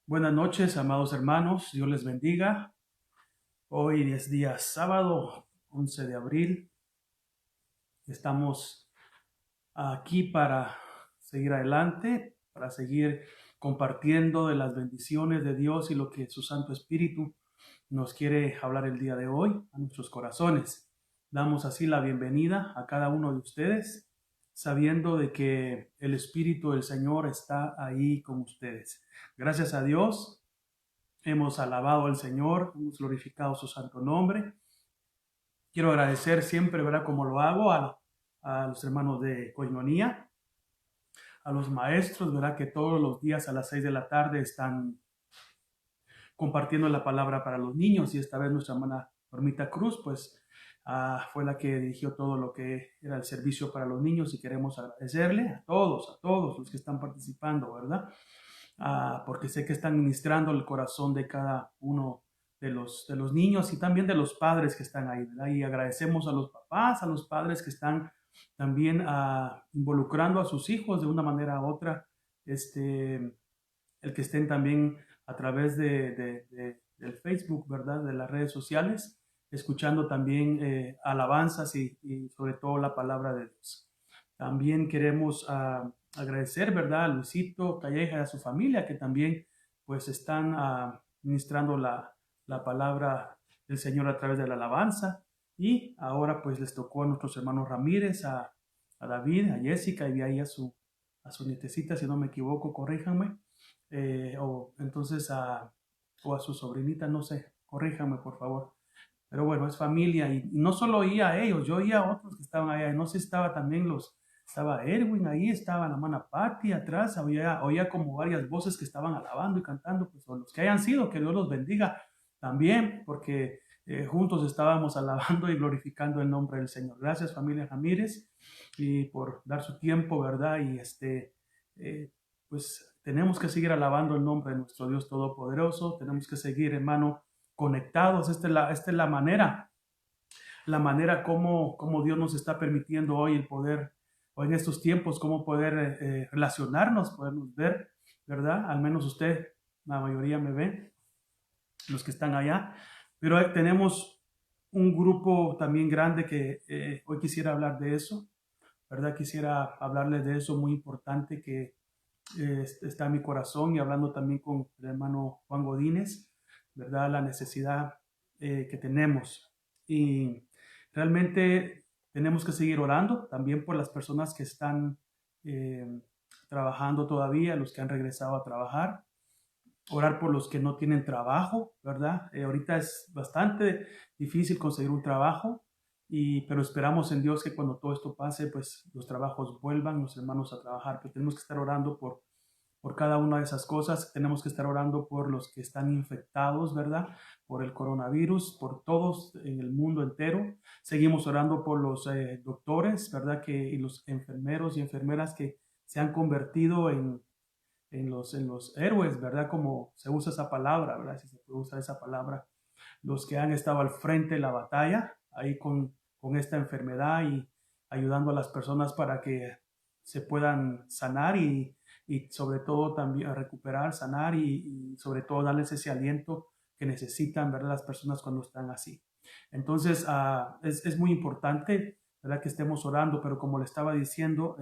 Buenas noches, amados hermanos. Dios les bendiga. Hoy es día sábado, 11 de abril. Estamos aquí para seguir adelante, para seguir compartiendo de las bendiciones de Dios y lo que su Santo Espíritu nos quiere hablar el día de hoy a nuestros corazones. Damos así la bienvenida a cada uno de ustedes, sabiendo de que el Espíritu del Señor está ahí con ustedes. Gracias a Dios. Hemos alabado al Señor, hemos glorificado su santo nombre. Quiero agradecer siempre, ¿verdad? Como lo hago a los hermanos de Coinonía, a los maestros, ¿verdad? Que todos los días a las 6 de la tarde están compartiendo la palabra para los niños. Y esta vez nuestra hermana Normita Cruz, pues fue la que dirigió todo lo que era el servicio para los niños. Y queremos agradecerle a todos los que están participando, ¿verdad? Porque sé que están ministrando el corazón de cada uno de los niños y también de los padres que están ahí, ¿verdad? Y agradecemos a los papás, a los padres que están también involucrando a sus hijos de una manera u otra, el que estén también a través del Facebook, ¿verdad? De las redes sociales, escuchando también alabanzas y sobre todo la palabra de Dios. También queremos agradecer, ¿verdad? A Luisito Calleja y a su familia que también pues están ministrando la palabra del Señor a través de la alabanza. Y ahora pues les tocó a nuestros hermanos Ramírez, a David, a Jessica y ahí a su nietecita, si no me equivoco, corríjanme. O entonces o a su sobrinita, no sé, corríjanme por favor. Pero bueno, es familia y no solo oía a ellos, yo oía a otros que estaban allá. No sé, estaba también estaba Erwin ahí, estaba la hermana Patti atrás, oía como varias voces que estaban alabando y cantando, pues o los que hayan sido, que Dios los bendiga también, porque juntos estábamos alabando y glorificando el nombre del Señor. Gracias familia Ramírez y por dar su tiempo, ¿verdad? Y eh, pues tenemos que seguir alabando el nombre de nuestro Dios Todopoderoso, tenemos que seguir, hermano, conectados. Esta es la manera como Dios nos está permitiendo hoy el poder, o en estos tiempos, cómo poder relacionarnos, podernos ver, ¿verdad? Al menos usted, la mayoría me ven, los que están allá, pero tenemos un grupo también grande que hoy quisiera hablar de eso, ¿verdad? Quisiera hablarles de eso muy importante que está en mi corazón y hablando también con el hermano Juan Godínez, ¿verdad? La necesidad que tenemos. Y realmente tenemos que seguir orando también por las personas que están eh, trabajando todavía, los que han regresado a trabajar, orar por los que no tienen trabajo, ¿verdad? Ahorita es bastante difícil conseguir un trabajo, pero esperamos en Dios que cuando todo esto pase, pues los trabajos vuelvan, los hermanos a trabajar, pero tenemos que estar orando por cada una de esas cosas. Tenemos que estar orando por los que están infectados, ¿verdad? Por el coronavirus, por todos en el mundo entero. Seguimos orando por los doctores, ¿verdad? Y los enfermeros y enfermeras que se han convertido en los héroes, ¿verdad? Como se usa esa palabra, ¿verdad? Si se puede usar esa palabra. Los que han estado al frente de la batalla, ahí con esta enfermedad y ayudando a las personas para que se puedan sanar y sobre todo también recuperar, sanar y sobre todo darles ese aliento que necesitan, ¿verdad? Las personas cuando están así. Entonces, es muy importante, ¿verdad? Que estemos orando, pero como le estaba diciendo,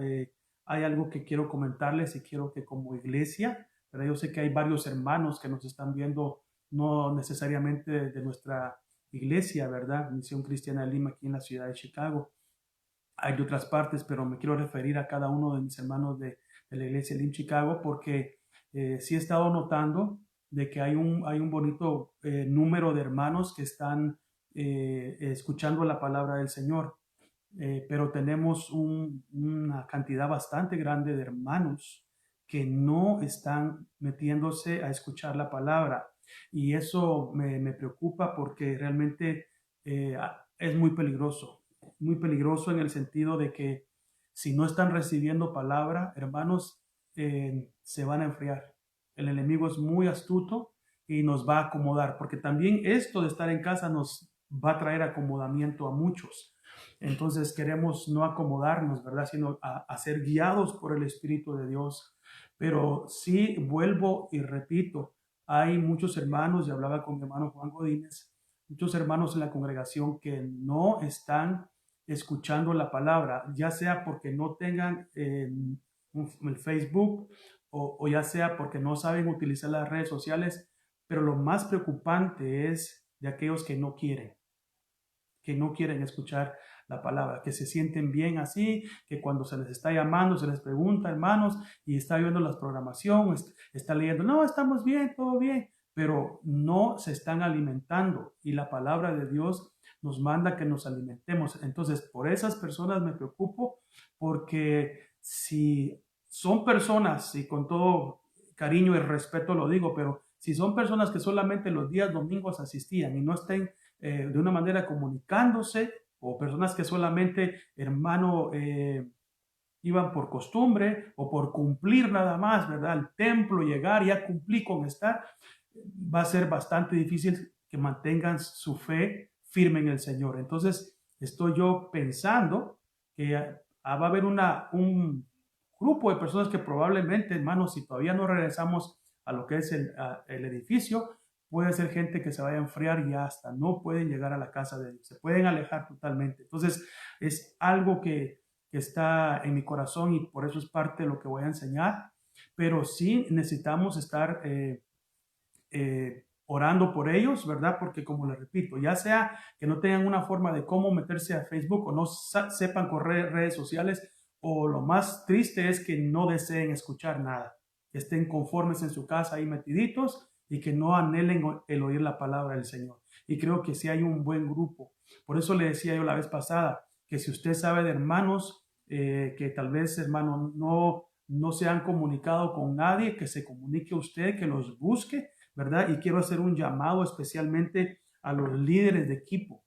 hay algo que quiero comentarles y quiero que como iglesia, ¿verdad? Yo sé que hay varios hermanos que nos están viendo, no necesariamente de nuestra iglesia, ¿verdad? Misión Cristiana de Lima aquí en la ciudad de Chicago. Hay de otras partes, pero me quiero referir a cada uno de mis hermanos de la iglesia de Lim Chicago porque sí he estado notando de que hay un bonito número de hermanos que están escuchando la palabra del Señor. Pero tenemos una cantidad bastante grande de hermanos que no están metiéndose a escuchar la palabra. Y eso me preocupa porque realmente es muy peligroso. muy peligroso en el sentido de que si no están recibiendo palabra, hermanos, se van a enfriar. El enemigo es muy astuto y nos va a acomodar, porque también esto de estar en casa nos va a traer acomodamiento a muchos. Entonces queremos no acomodarnos, ¿verdad? Sino a ser guiados por el Espíritu de Dios. Pero sí, vuelvo y repito, hay muchos hermanos, y hablaba con mi hermano Juan Godínez, muchos hermanos en la congregación que no están escuchando la palabra, ya sea porque no tengan el Facebook o ya sea porque no saben utilizar las redes sociales, pero lo más preocupante es de aquellos que no quieren escuchar la palabra, que se sienten bien así, que cuando se les está llamando, se les pregunta, hermanos, y está viendo la programación, está leyendo, no, estamos bien, todo bien, pero no se están alimentando y la palabra de Dios nos manda que nos alimentemos. Entonces, por esas personas me preocupo porque si son personas, y con todo cariño y respeto lo digo, pero si son personas que solamente los días domingos asistían y no estén de una manera comunicándose, o personas que solamente, hermano, iban por costumbre o por cumplir nada más, ¿verdad? Al templo, llegar, ya cumplí con estar, va a ser bastante difícil que mantengan su fe firme en el Señor. Entonces, estoy yo pensando que va a haber un grupo de personas que probablemente, hermanos, si todavía no regresamos a lo que es el edificio, puede ser gente que se vaya a enfriar y hasta no pueden llegar a la casa de Dios, se pueden alejar totalmente. Entonces, es algo que está en mi corazón y por eso es parte de lo que voy a enseñar, pero sí necesitamos estar orando por ellos, ¿verdad? Porque como les repito, ya sea que no tengan una forma de cómo meterse a Facebook o no sepan correr redes sociales, o lo más triste es que no deseen escuchar nada, que estén conformes en su casa ahí metiditos y que no anhelen el oír la palabra del Señor. Y creo que sí hay un buen grupo. Por eso le decía yo la vez pasada, que si usted sabe de hermanos que tal vez, hermano, no se han comunicado con nadie, que se comunique usted, que los busque, ¿verdad? Y quiero hacer un llamado especialmente a los líderes de equipo,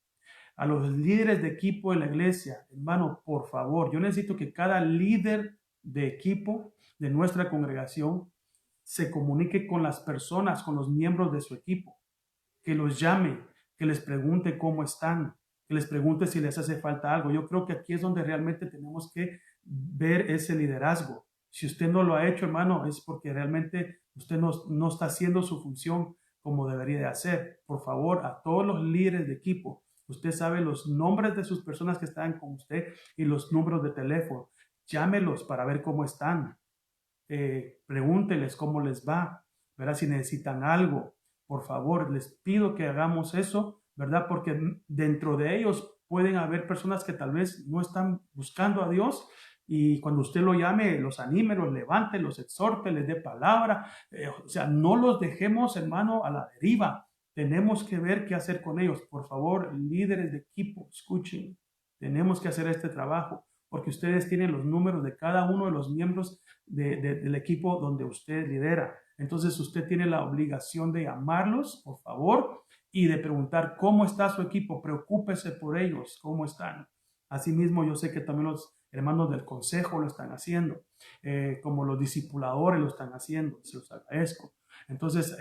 a los líderes de equipo de la iglesia. Hermano, por favor, yo necesito que cada líder de equipo de nuestra congregación se comunique con las personas, con los miembros de su equipo, que los llame, que les pregunte cómo están, que les pregunte si les hace falta algo. Yo creo que aquí es donde realmente tenemos que ver ese liderazgo. Si usted no lo ha hecho, hermano, es porque realmente usted no está haciendo su función como debería de hacer. Por favor, a todos los líderes de equipo, usted sabe los nombres de sus personas que están con usted y los números de teléfono. Llámelos para ver cómo están. Pregúnteles cómo les va, ¿verdad? Si necesitan algo, por favor, les pido que hagamos eso, ¿verdad? Porque dentro de ellos pueden haber personas que tal vez no están buscando a Dios y cuando usted lo llame, los anime, los levante, los exhorte, les dé palabra. O sea, no los dejemos, hermano, a la deriva. Tenemos que ver qué hacer con ellos. Por favor, líderes de equipo, escuchen. Tenemos que hacer este trabajo porque ustedes tienen los números de cada uno de los miembros del equipo donde usted lidera. Entonces usted tiene la obligación de llamarlos, por favor, y de preguntar cómo está su equipo. Preocúpese por ellos, cómo están. Asimismo, yo sé que también los hermanos del consejo lo están haciendo, como los discipuladores lo están haciendo, se los agradezco. Entonces,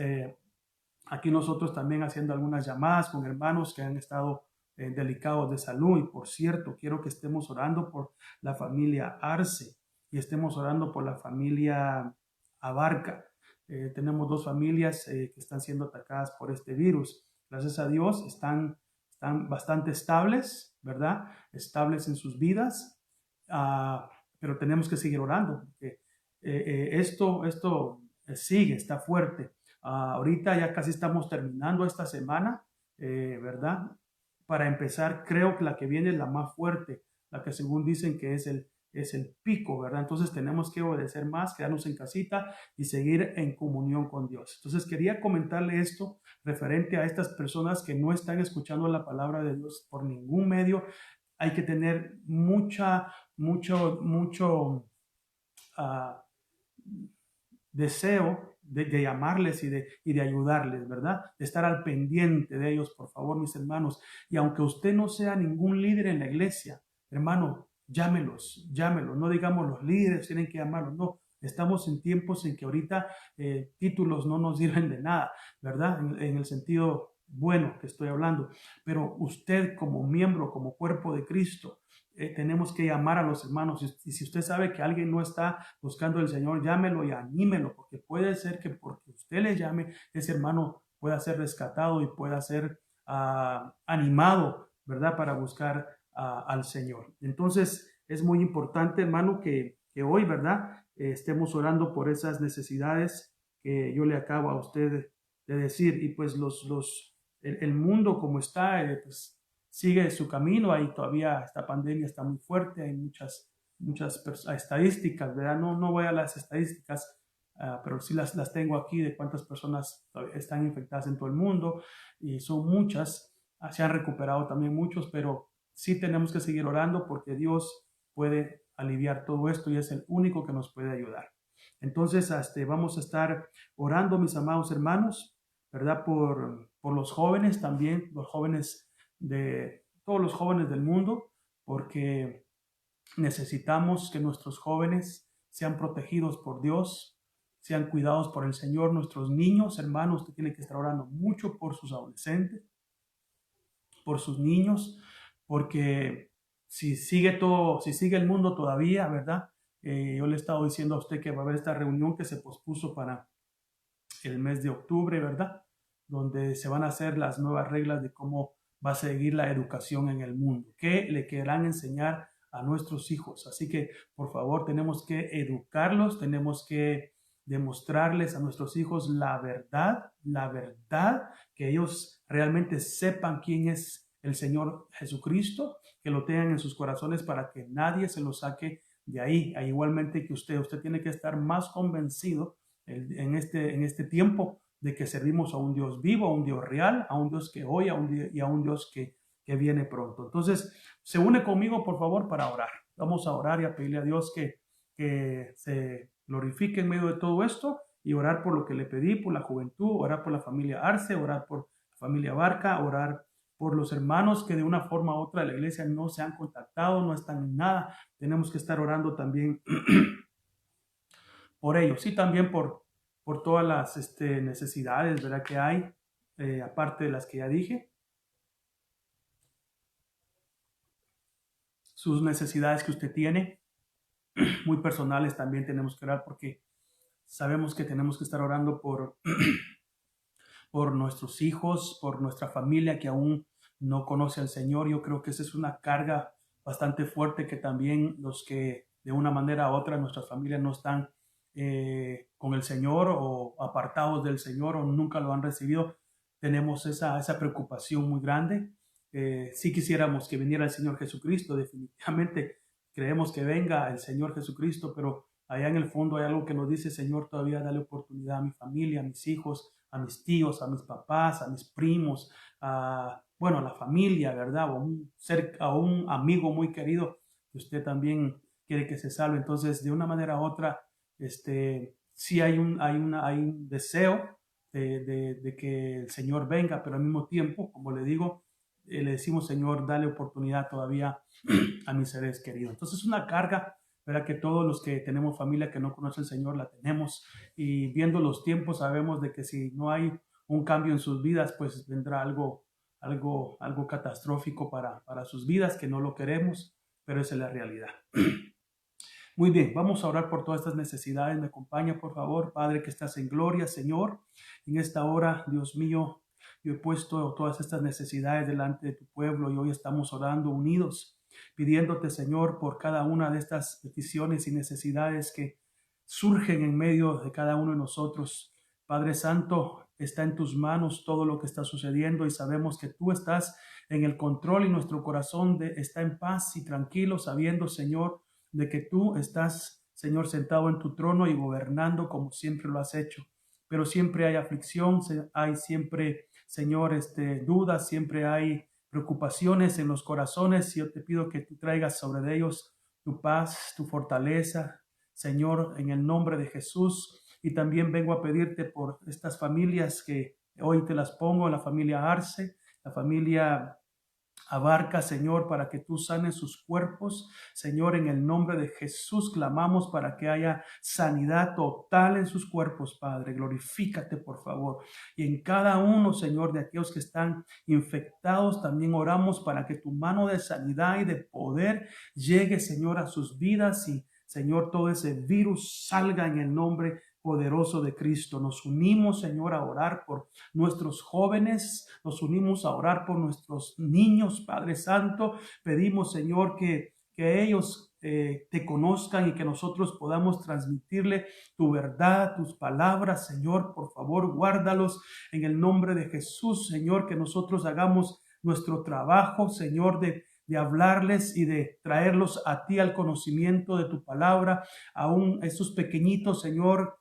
aquí nosotros también haciendo algunas llamadas con hermanos que han estado delicados de salud. Y por cierto, quiero que estemos orando por la familia Arce y estemos orando por la familia Abarca. Tenemos dos familias que están siendo atacadas por este virus. Gracias a Dios están bastante estables, ¿verdad? Estables en sus vidas, pero tenemos que seguir orando, porque esto sigue, está fuerte. Ahorita ya casi estamos terminando esta semana, ¿verdad? Para empezar, creo que la que viene es la más fuerte, la que según dicen que es el pico, ¿verdad? Entonces tenemos que obedecer más, quedarnos en casita y seguir en comunión con Dios. Entonces quería comentarle esto referente a estas personas que no están escuchando la palabra de Dios por ningún medio. Hay que tener mucho deseo de llamarles y de ayudarles, ¿verdad? De estar al pendiente de ellos, por favor, mis hermanos. Y aunque usted no sea ningún líder en la iglesia, hermano, llámelos, no digamos los líderes tienen que llamarlos, no. Estamos en tiempos en que ahorita títulos no nos sirven de nada, ¿verdad? En el sentido bueno que estoy hablando. Pero usted como miembro, como cuerpo de Cristo, tenemos que llamar a los hermanos. Y si usted sabe que alguien no está buscando al Señor, llámelo y anímelo, porque puede ser que porque usted le llame, ese hermano pueda ser rescatado y pueda ser animado, ¿verdad? Para buscar al Señor. Entonces, es muy importante, hermano, que hoy, ¿verdad? Estemos orando por esas necesidades que yo le acabo a usted de decir. Y pues el mundo como está, pues sigue su camino. Ahí todavía esta pandemia está muy fuerte, hay muchas estadísticas, ¿verdad? No voy a las estadísticas, pero sí las tengo aquí de cuántas personas están infectadas en todo el mundo y son muchas. Se han recuperado también muchos, pero sí tenemos que seguir orando porque Dios puede aliviar todo esto y es el único que nos puede ayudar. Entonces, vamos a estar orando, mis amados hermanos, ¿verdad? Por los jóvenes también, todos los jóvenes del mundo, porque necesitamos que nuestros jóvenes sean protegidos por Dios, sean cuidados por el Señor. Nuestros niños, hermanos, usted tiene que estar orando mucho por sus adolescentes, por sus niños, porque si sigue el mundo todavía, ¿verdad? Yo le he estado diciendo a usted que va a haber esta reunión que se pospuso para el mes de octubre, ¿verdad? Donde se van a hacer las nuevas reglas de cómo va a seguir la educación en el mundo, qué le querrán enseñar a nuestros hijos. Así que, por favor, tenemos que educarlos, tenemos que demostrarles a nuestros hijos la verdad, que ellos realmente sepan quién es el Señor Jesucristo, que lo tengan en sus corazones para que nadie se lo saque de ahí. Igualmente que usted tiene que estar más convencido en este tiempo de que servimos a un Dios vivo, a un Dios real, a un Dios que hoy, y a un Dios que viene pronto. Entonces, se une conmigo, por favor, para orar. Vamos a orar y a pedirle a Dios que se glorifique en medio de todo esto y orar por lo que le pedí, por la juventud, orar por la familia Arce, orar por la familia Barca, orar por los hermanos que de una forma u otra de la iglesia no se han contactado, no están en nada. Tenemos que estar orando también por ellos y también por todas las necesidades, ¿verdad? Que hay, aparte de las que ya dije. Sus necesidades que usted tiene, muy personales, también tenemos que orar porque sabemos que tenemos que estar orando por nuestros hijos, por nuestra familia que aún no conoce al Señor. Yo creo que esa es una carga bastante fuerte que también los que de una manera u otra nuestras familias no están con el Señor o apartados del Señor o nunca lo han recibido, tenemos esa preocupación muy grande. Si quisiéramos que viniera el Señor Jesucristo, definitivamente creemos que venga el Señor Jesucristo, pero allá en el fondo hay algo que nos dice: Señor, todavía dale oportunidad a mi familia, a mis hijos, a mis tíos, a mis papás, a mis primos, a la familia, ¿verdad? A un amigo muy querido que usted también quiere que se salve. Entonces, de una manera u otra, sí hay un deseo de que el Señor venga, pero al mismo tiempo, como le digo, le decimos: Señor, dale oportunidad todavía a mis seres queridos. Entonces, es una carga, ¿verdad? Que todos los que tenemos familia que no conoce al Señor la tenemos, y viendo los tiempos sabemos de que si no hay un cambio en sus vidas, pues vendrá algo catastrófico para sus vidas, que no lo queremos, pero esa es la realidad. Muy bien, vamos a orar por todas estas necesidades. Me acompaña, por favor. Padre que estás en gloria, Señor, en esta hora, Dios mío, yo he puesto todas estas necesidades delante de tu pueblo y hoy estamos orando unidos, pidiéndote, Señor, por cada una de estas peticiones y necesidades que surgen en medio de cada uno de nosotros. Padre Santo, está en tus manos todo lo que está sucediendo y sabemos que tú estás en el control y nuestro corazón está en paz y tranquilo, sabiendo, Señor, de que tú estás, Señor, sentado en tu trono y gobernando como siempre lo has hecho. Pero siempre hay aflicción, hay siempre, Señor, dudas, siempre hay preocupaciones en los corazones, y yo te pido que tú traigas sobre ellos tu paz, tu fortaleza, Señor, en el nombre de Jesús. Y también vengo a pedirte por estas familias que hoy te las pongo: la familia Arce, la familia Abarca, Señor, para que tú sanes sus cuerpos. Señor, en el nombre de Jesús clamamos para que haya sanidad total en sus cuerpos, Padre. Glorifícate, por favor. Y en cada uno, Señor, de aquellos que están infectados, también oramos para que tu mano de sanidad y de poder llegue, Señor, a sus vidas y, Señor, todo ese virus salga en el nombre poderoso de Cristo. Nos unimos, Señor, a orar por nuestros jóvenes, nos unimos a orar por nuestros niños, Padre Santo. Pedimos, Señor, que ellos te conozcan y que nosotros podamos transmitirle tu verdad, tus palabras, Señor. Por favor, guárdalos en el nombre de Jesús, Señor, que nosotros hagamos nuestro trabajo, Señor, de hablarles y de traerlos a ti al conocimiento de tu palabra, aún esos pequeñitos, Señor,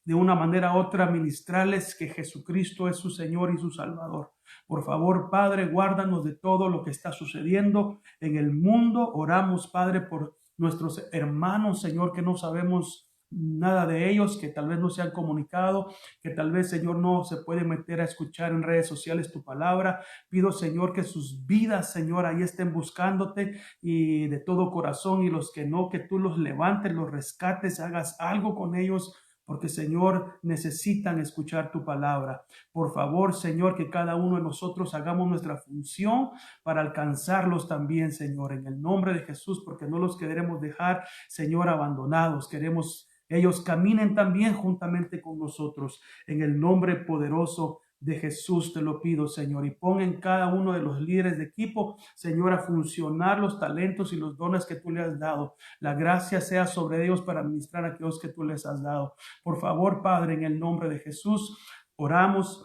de una manera u otra ministrarles que Jesucristo es su Señor y su Salvador. Por favor, Padre, guárdanos de todo lo que está sucediendo en el mundo. Oramos, Padre, por nuestros hermanos, Señor, que no sabemos nada de ellos, que tal vez no se han comunicado, que tal vez, Señor, no se puede meter a escuchar en redes sociales tu palabra. Pido, Señor, que sus vidas, Señor, ahí estén buscándote y de todo corazón, y los que no, que tú los levantes, los rescates, hagas algo con ellos, porque, Señor, necesitan escuchar tu palabra. Por favor, Señor, que cada uno de nosotros hagamos nuestra función para alcanzarlos también, Señor, en el nombre de Jesús, porque no los queremos dejar, Señor, abandonados. Queremos ellos caminen también juntamente con nosotros. En el nombre poderoso de Jesús te lo pido, Señor, y pon en cada uno de los líderes de equipo, Señor, a funcionar los talentos y los dones que tú le has dado. La gracia sea sobre ellos para ministrar a aquellos que tú les has dado. Por favor, Padre, en el nombre de Jesús, oramos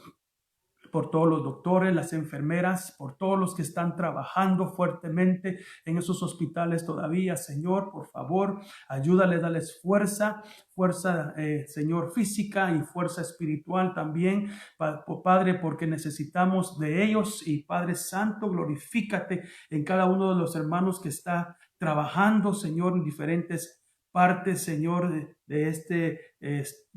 por todos los doctores, las enfermeras, por todos los que están trabajando fuertemente en esos hospitales todavía. Señor, por favor, ayúdales, dales fuerza, Señor, física y fuerza espiritual también, Padre, porque necesitamos de ellos. Y Padre Santo, glorifícate en cada uno de los hermanos que está trabajando, Señor, en diferentes partes, Señor, de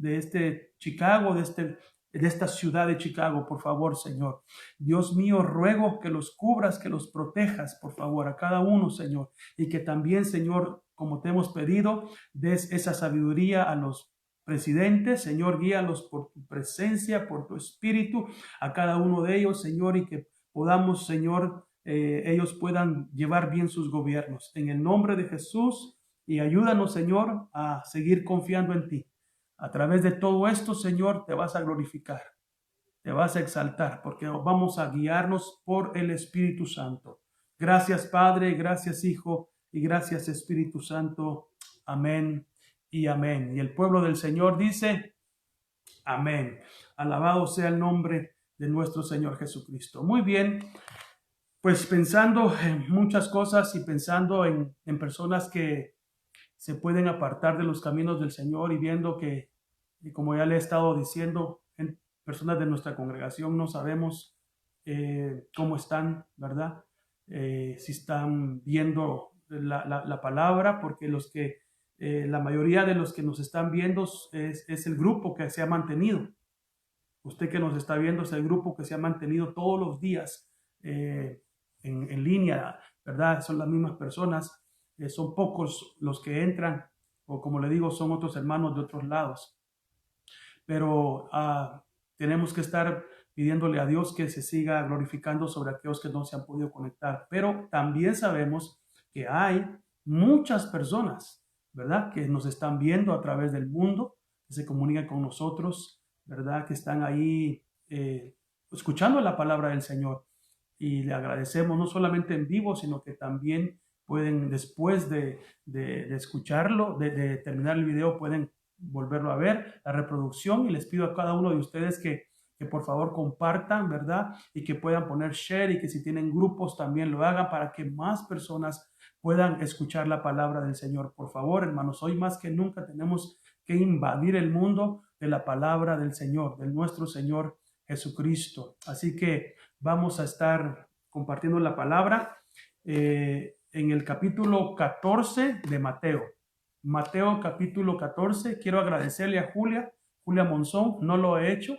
este Chicago, de esta ciudad de Chicago, por favor, Señor. Dios mío, ruego que los cubras, que los protejas, por favor, a cada uno, Señor. Y que también, Señor, como te hemos pedido, des esa sabiduría a los presidentes, Señor, guíalos por tu presencia, por tu espíritu, a cada uno de ellos, Señor, y que podamos, Señor, ellos puedan llevar bien sus gobiernos. En el nombre de Jesús, y ayúdanos, Señor, a seguir confiando en ti. A través de todo esto, Señor, te vas a glorificar, te vas a exaltar, porque vamos a guiarnos por el Espíritu Santo. Gracias, Padre, gracias, Hijo, y gracias, Espíritu Santo. Amén y amén. Y el pueblo del Señor dice, amén. Alabado sea el nombre de nuestro Señor Jesucristo. Muy bien, pues pensando en muchas cosas y pensando en personas que se pueden apartar de los caminos del Señor, y viendo que, y como ya le he estado diciendo, en personas de nuestra congregación no sabemos cómo están, ¿verdad? Si están viendo la palabra, porque la mayoría de los que nos están viendo es el grupo que se ha mantenido. Usted que nos está viendo es el grupo que se ha mantenido todos los días en línea, ¿verdad? Son las mismas personas. Son pocos los que entran, o como le digo, son otros hermanos de otros lados. Pero tenemos que estar pidiéndole a Dios que se siga glorificando sobre aquellos que no se han podido conectar. Pero también sabemos que hay muchas personas, ¿verdad?, que nos están viendo a través del mundo, que se comunican con nosotros, ¿verdad?, que están ahí escuchando la palabra del Señor. Y le agradecemos no solamente en vivo, sino que también pueden, después de escucharlo, de terminar el video, pueden volverlo a ver, la reproducción. Y les pido a cada uno de ustedes que por favor compartan, ¿verdad? Y que puedan poner share, y que si tienen grupos también lo hagan, para que más personas puedan escuchar la palabra del Señor. Por favor, hermanos, hoy más que nunca tenemos que invadir el mundo de la palabra del Señor, de nuestro Señor Jesucristo. Así que vamos a estar compartiendo la palabra en el capítulo 14 de Mateo. Mateo capítulo 14. Quiero agradecerle a Julia Monzón. No lo he hecho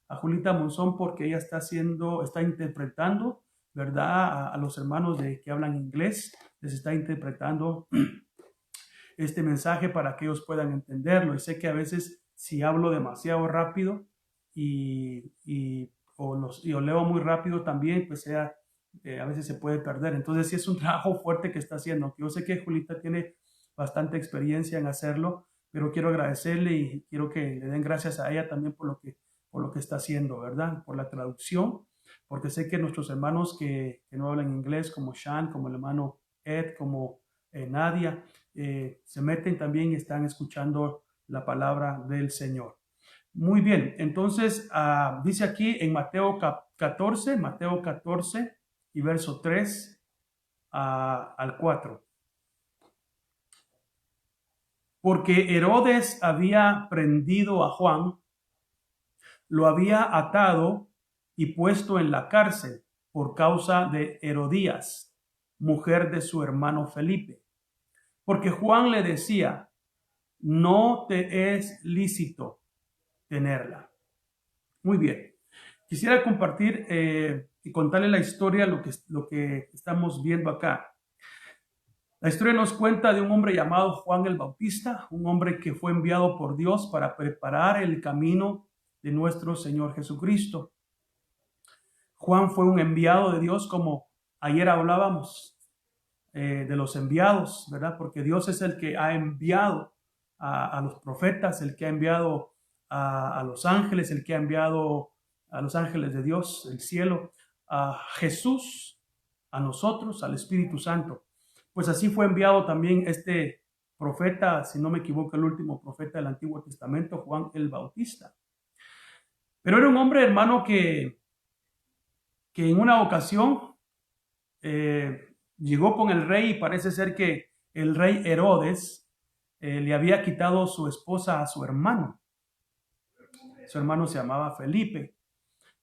a Julita Monzón porque ella está interpretando, ¿verdad? A los hermanos que hablan inglés, les está interpretando este mensaje para que ellos puedan entenderlo. Y sé que a veces si hablo demasiado rápido o leo muy rápido también, pues a veces se puede perder. Entonces sí es un trabajo fuerte que está haciendo. Yo sé que Julita tiene bastante experiencia en hacerlo, pero quiero agradecerle y quiero que le den gracias a ella también por lo que está haciendo, ¿verdad? Por la traducción, porque sé que nuestros hermanos que no hablan inglés, como Sean, como el hermano Ed, como Nadia, se meten también y están escuchando la palabra del Señor. Muy bien, entonces dice aquí en Mateo 14 y verso 3 al 4. Porque Herodes había prendido a Juan, lo había atado y puesto en la cárcel por causa de Herodías, mujer de su hermano Felipe. Porque Juan le decía, no te es lícito tenerla. Muy bien. Quisiera compartir y contarle la historia, lo que estamos viendo acá. La historia nos cuenta de un hombre llamado Juan el Bautista, un hombre que fue enviado por Dios para preparar el camino de nuestro Señor Jesucristo. Juan fue un enviado de Dios, como ayer hablábamos de los enviados, ¿verdad? Porque Dios es el que ha enviado a los profetas, el que ha enviado a los ángeles, el que ha enviado a los ángeles de Dios, el cielo, a Jesús, a nosotros, al Espíritu Santo. Pues así fue enviado también este profeta, si no me equivoco, el último profeta del Antiguo Testamento, Juan el Bautista. Pero era un hombre, hermano, que en una ocasión llegó con el rey y parece ser que el rey Herodes le había quitado su esposa a su hermano. Su hermano se llamaba Felipe.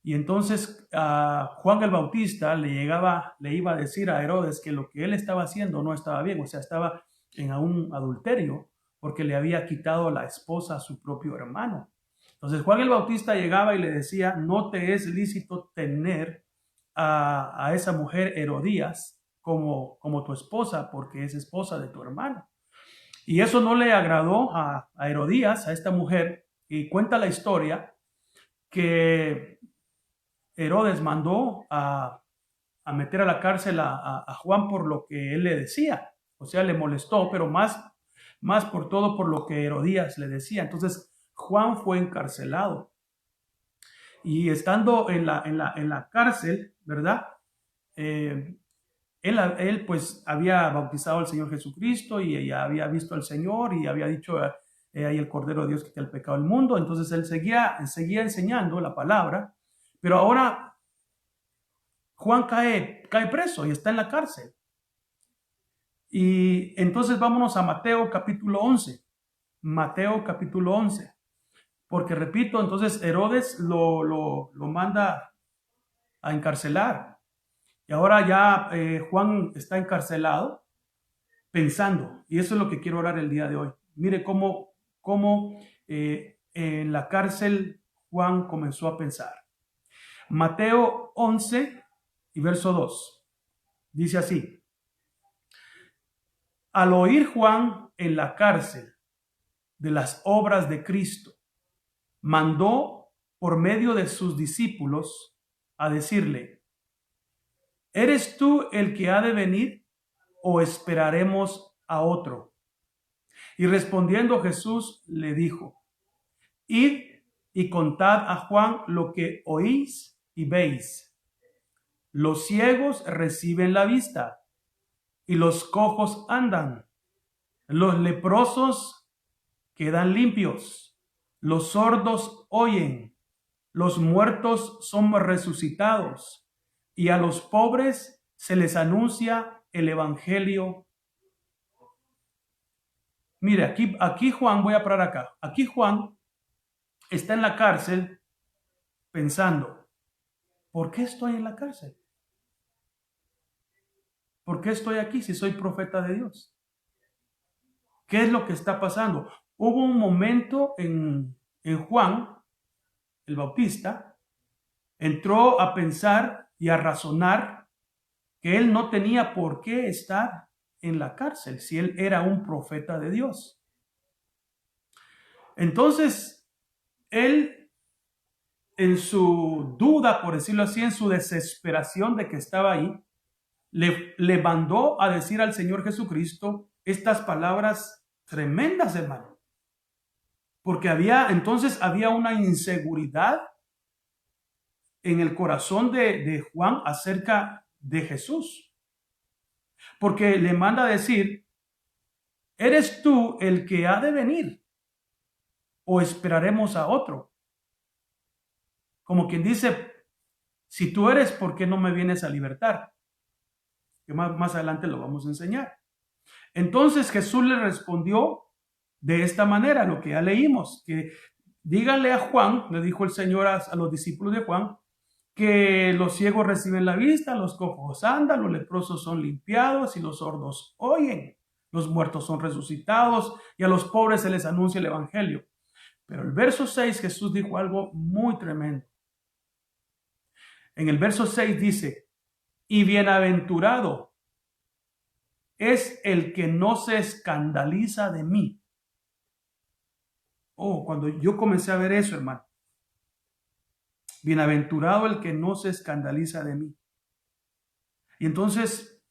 Y entonces Juan el Bautista le iba a decir a Herodes que lo que él estaba haciendo no estaba bien, o sea, estaba en un adulterio porque le había quitado la esposa a su propio hermano. Entonces Juan el Bautista llegaba y le decía, no te es lícito tener a esa mujer Herodías como tu esposa porque es esposa de tu hermano. Y eso no le agradó a Herodías, a esta mujer, y cuenta la historia que Herodes mandó a meter a la cárcel a Juan por lo que él le decía. O sea, le molestó, pero más por todo por lo que Herodías le decía. Entonces, Juan fue encarcelado. Y estando en la cárcel, ¿verdad? Él pues había bautizado al Señor Jesucristo y ya había visto al Señor y había dicho, ahí el Cordero de Dios quita el pecado del mundo. Entonces él seguía enseñando la palabra, pero ahora Juan cae preso y está en la cárcel. Y entonces vámonos a Mateo capítulo 11. Mateo capítulo 11. Porque repito, entonces Herodes lo manda a encarcelar. Y ahora ya Juan está encarcelado pensando. Y eso es lo que quiero orar el día de hoy. Mire cómo en la cárcel Juan comenzó a pensar. Mateo 11 y verso 2. Dice así. Al oír Juan en la cárcel de las obras de Cristo, mandó por medio de sus discípulos a decirle, ¿eres tú el que ha de venir o esperaremos a otro? Y respondiendo Jesús le dijo, id y contad a Juan lo que oís y veis. Los ciegos reciben la vista y los cojos andan. Los leprosos quedan limpios. Los sordos oyen, los muertos son resucitados y a los pobres se les anuncia el evangelio. Mire, aquí Juan, voy a parar acá. Aquí Juan está en la cárcel pensando, ¿por qué estoy en la cárcel? ¿Por qué estoy aquí si soy profeta de Dios? ¿Qué es lo que está pasando? Hubo un momento en Juan, el Bautista, entró a pensar y a razonar que él no tenía por qué estar en la cárcel si él era un profeta de Dios. Entonces, él, en su duda, por decirlo así, en su desesperación de que estaba ahí, le mandó a decir al Señor Jesucristo estas palabras tremendas, hermano. Porque entonces había una inseguridad en el corazón de Juan acerca de Jesús. Porque le manda a decir, ¿eres tú el que ha de venir o esperaremos a otro? Como quien dice, si tú eres, ¿por qué no me vienes a libertar? Que más adelante lo vamos a enseñar. Entonces Jesús le respondió de esta manera, lo que ya leímos, que díganle a Juan, le dijo el Señor a los discípulos de Juan, que los ciegos reciben la vista, los cojos andan, los leprosos son limpiados y los sordos oyen, los muertos son resucitados y a los pobres se les anuncia el evangelio. Pero el verso 6 Jesús dijo algo muy tremendo. En el verso 6 dice, y bienaventurado es el que no se escandaliza de mí. Oh, cuando yo comencé a ver eso, hermano. Bienaventurado el que no se escandaliza de mí. Y entonces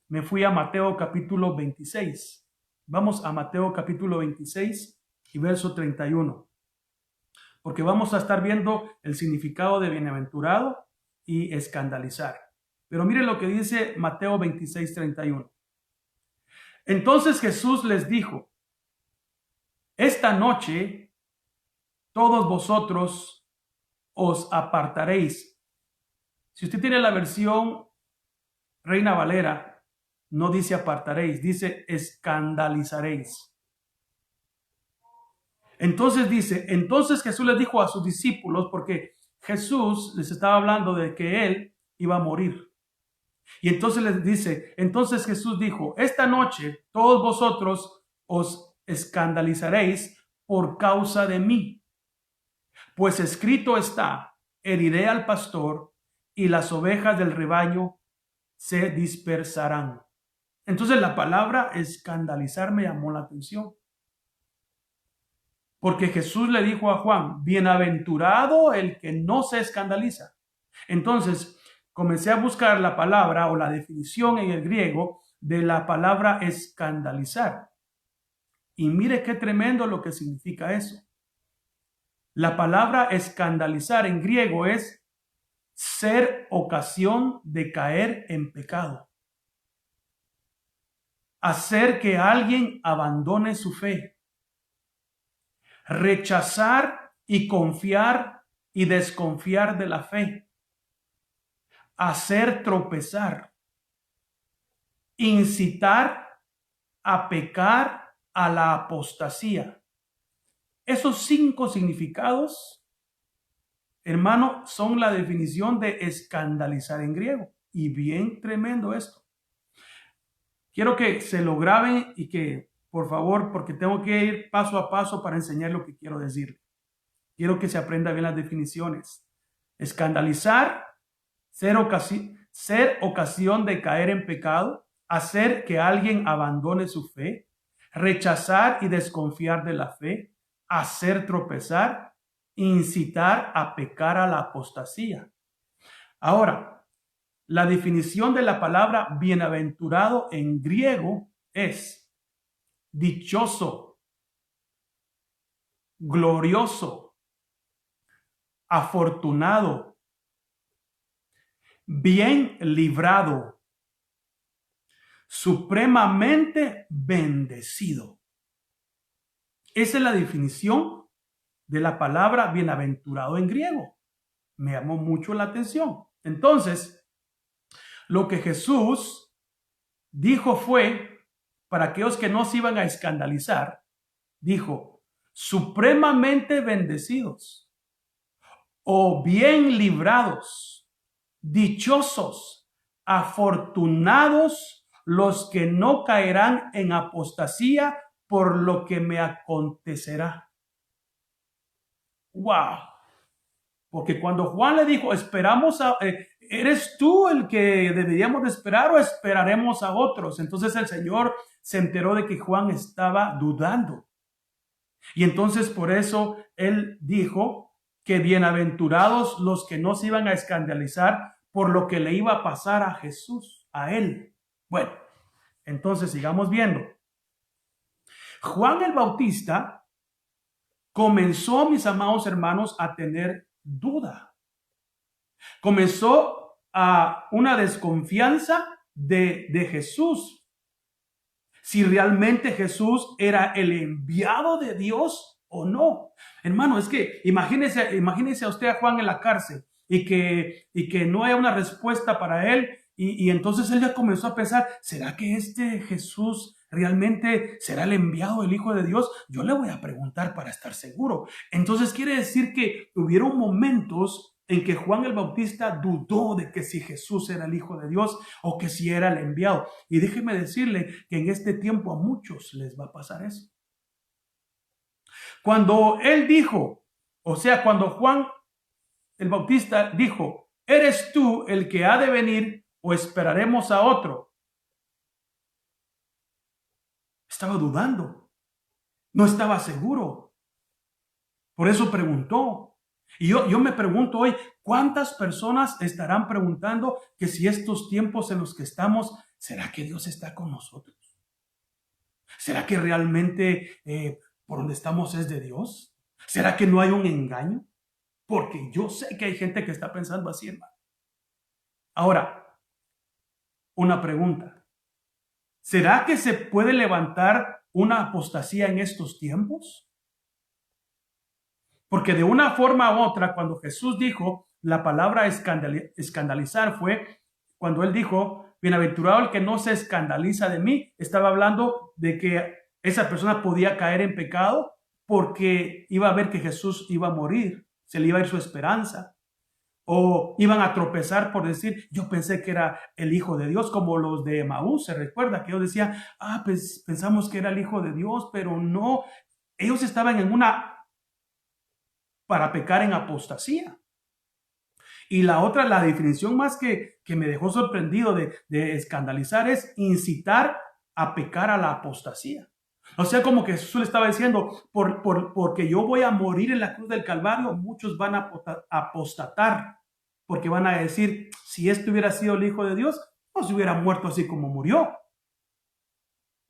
me fui a Mateo capítulo 26. Vamos a Mateo capítulo 26 y verso 31. Porque vamos a estar viendo el significado de bienaventurado y escandalizar. Pero mire lo que dice Mateo 26, 31. Entonces Jesús les dijo, esta noche todos vosotros os apartaréis. Si usted tiene la versión Reina Valera, no dice apartaréis, dice escandalizaréis. Entonces Jesús les dijo a sus discípulos, porque Jesús les estaba hablando de que él iba a morir. Y entonces les dice, entonces Jesús dijo, esta noche todos vosotros os escandalizaréis por causa de mí. Pues escrito está, heriré al pastor y las ovejas del rebaño se dispersarán. Entonces la palabra escandalizar me llamó la atención. Porque Jesús le dijo a Juan, bienaventurado el que no se escandaliza. Entonces comencé a buscar la palabra o la definición en el griego de la palabra escandalizar. Y mire qué tremendo lo que significa eso. La palabra escandalizar en griego es ser ocasión de caer en pecado. Hacer que alguien abandone su fe. Rechazar y confiar y desconfiar de la fe. Hacer tropezar. Incitar a pecar a la apostasía. Esos 5 significados, hermano, son la definición de escandalizar en griego. Y bien tremendo esto. Quiero que se lo graben y que, por favor, porque tengo que ir paso a paso para enseñar lo que quiero decir. Quiero que se aprenda bien las definiciones. Escandalizar, ser ocasión de caer en pecado, hacer que alguien abandone su fe, rechazar y desconfiar de la fe, hacer tropezar, incitar a pecar a la apostasía. Ahora, la definición de la palabra bienaventurado en griego es dichoso, glorioso, afortunado, bien librado, supremamente bendecido. Esa es la definición de la palabra bienaventurado en griego. Me llamó mucho la atención. Entonces, lo que Jesús dijo fue, para aquellos que no se iban a escandalizar, dijo, supremamente bendecidos o bien librados, dichosos, afortunados los que no caerán en apostasía por lo que me acontecerá. ¡Wow! Porque cuando Juan le dijo, esperamos ¿eres tú el que deberíamos de esperar o esperaremos a otros? Entonces el Señor se enteró de que Juan estaba dudando. Y entonces por eso Él dijo que bienaventurados los que no se iban a escandalizar por lo que le iba a pasar a Jesús, a Él. Bueno, entonces sigamos viendo. Juan el Bautista comenzó, mis amados hermanos, a tener duda. Comenzó a una desconfianza de Jesús. Si realmente Jesús era el enviado de Dios o no. Hermano, es que imagínese a usted a Juan en la cárcel y que no haya una respuesta para él. Y entonces él ya comenzó a pensar, ¿será que este Jesús realmente será el enviado del Hijo de Dios? Yo le voy a preguntar para estar seguro. Entonces quiere decir que hubieron momentos en que Juan el Bautista dudó de que si Jesús era el Hijo de Dios o que si era el enviado. Y déjeme decirle que en este tiempo a muchos les va a pasar eso. Cuando él dijo, o sea, cuando Juan el Bautista dijo, ¿eres tú el que ha de venir o esperaremos a otro? Estaba dudando, no estaba seguro. Por eso preguntó. Y yo me pregunto hoy, ¿cuántas personas estarán preguntando que si estos tiempos en los que estamos, ¿será que Dios está con nosotros? ¿Será que realmente por donde estamos es de Dios? ¿Será que no hay un engaño? Porque yo sé que hay gente que está pensando así, hermano. Ahora, una pregunta. ¿Será que se puede levantar una apostasía en estos tiempos? Porque de una forma u otra, cuando Jesús dijo la palabra escandalizar fue cuando él dijo, bienaventurado el que no se escandaliza de mí, estaba hablando de que esa persona podía caer en pecado porque iba a ver que Jesús iba a morir, se le iba a ir su esperanza. O iban a tropezar por decir, yo pensé que era el Hijo de Dios, como los de Emaús, se recuerda que ellos decían, pues pensamos que era el Hijo de Dios, pero no. Ellos estaban para pecar en apostasía. Y la otra, la definición más que me dejó sorprendido de escandalizar es incitar a pecar a la apostasía. O sea, como que Jesús le estaba diciendo, porque yo voy a morir en la cruz del Calvario, muchos van a apostatar, porque van a decir, si este hubiera sido el Hijo de Dios, no se hubiera muerto así como murió.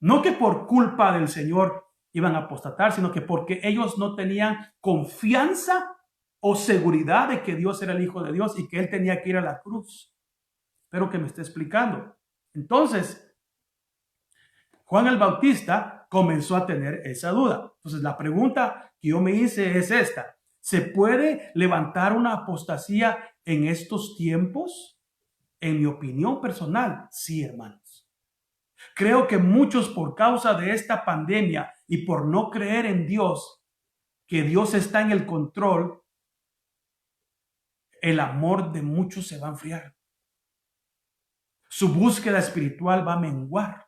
No que por culpa del Señor iban a apostatar, sino que porque ellos no tenían confianza o seguridad de que Dios era el Hijo de Dios y que Él tenía que ir a la cruz. Espero que me esté explicando. Entonces, Juan el Bautista comenzó a tener esa duda. Entonces, la pregunta que yo me hice es esta. ¿Se puede levantar una apostasía en estos tiempos? En mi opinión personal, sí, hermanos. Creo que muchos por causa de esta pandemia y por no creer en Dios, que Dios está en el control, el amor de muchos se va a enfriar. Su búsqueda espiritual va a menguar.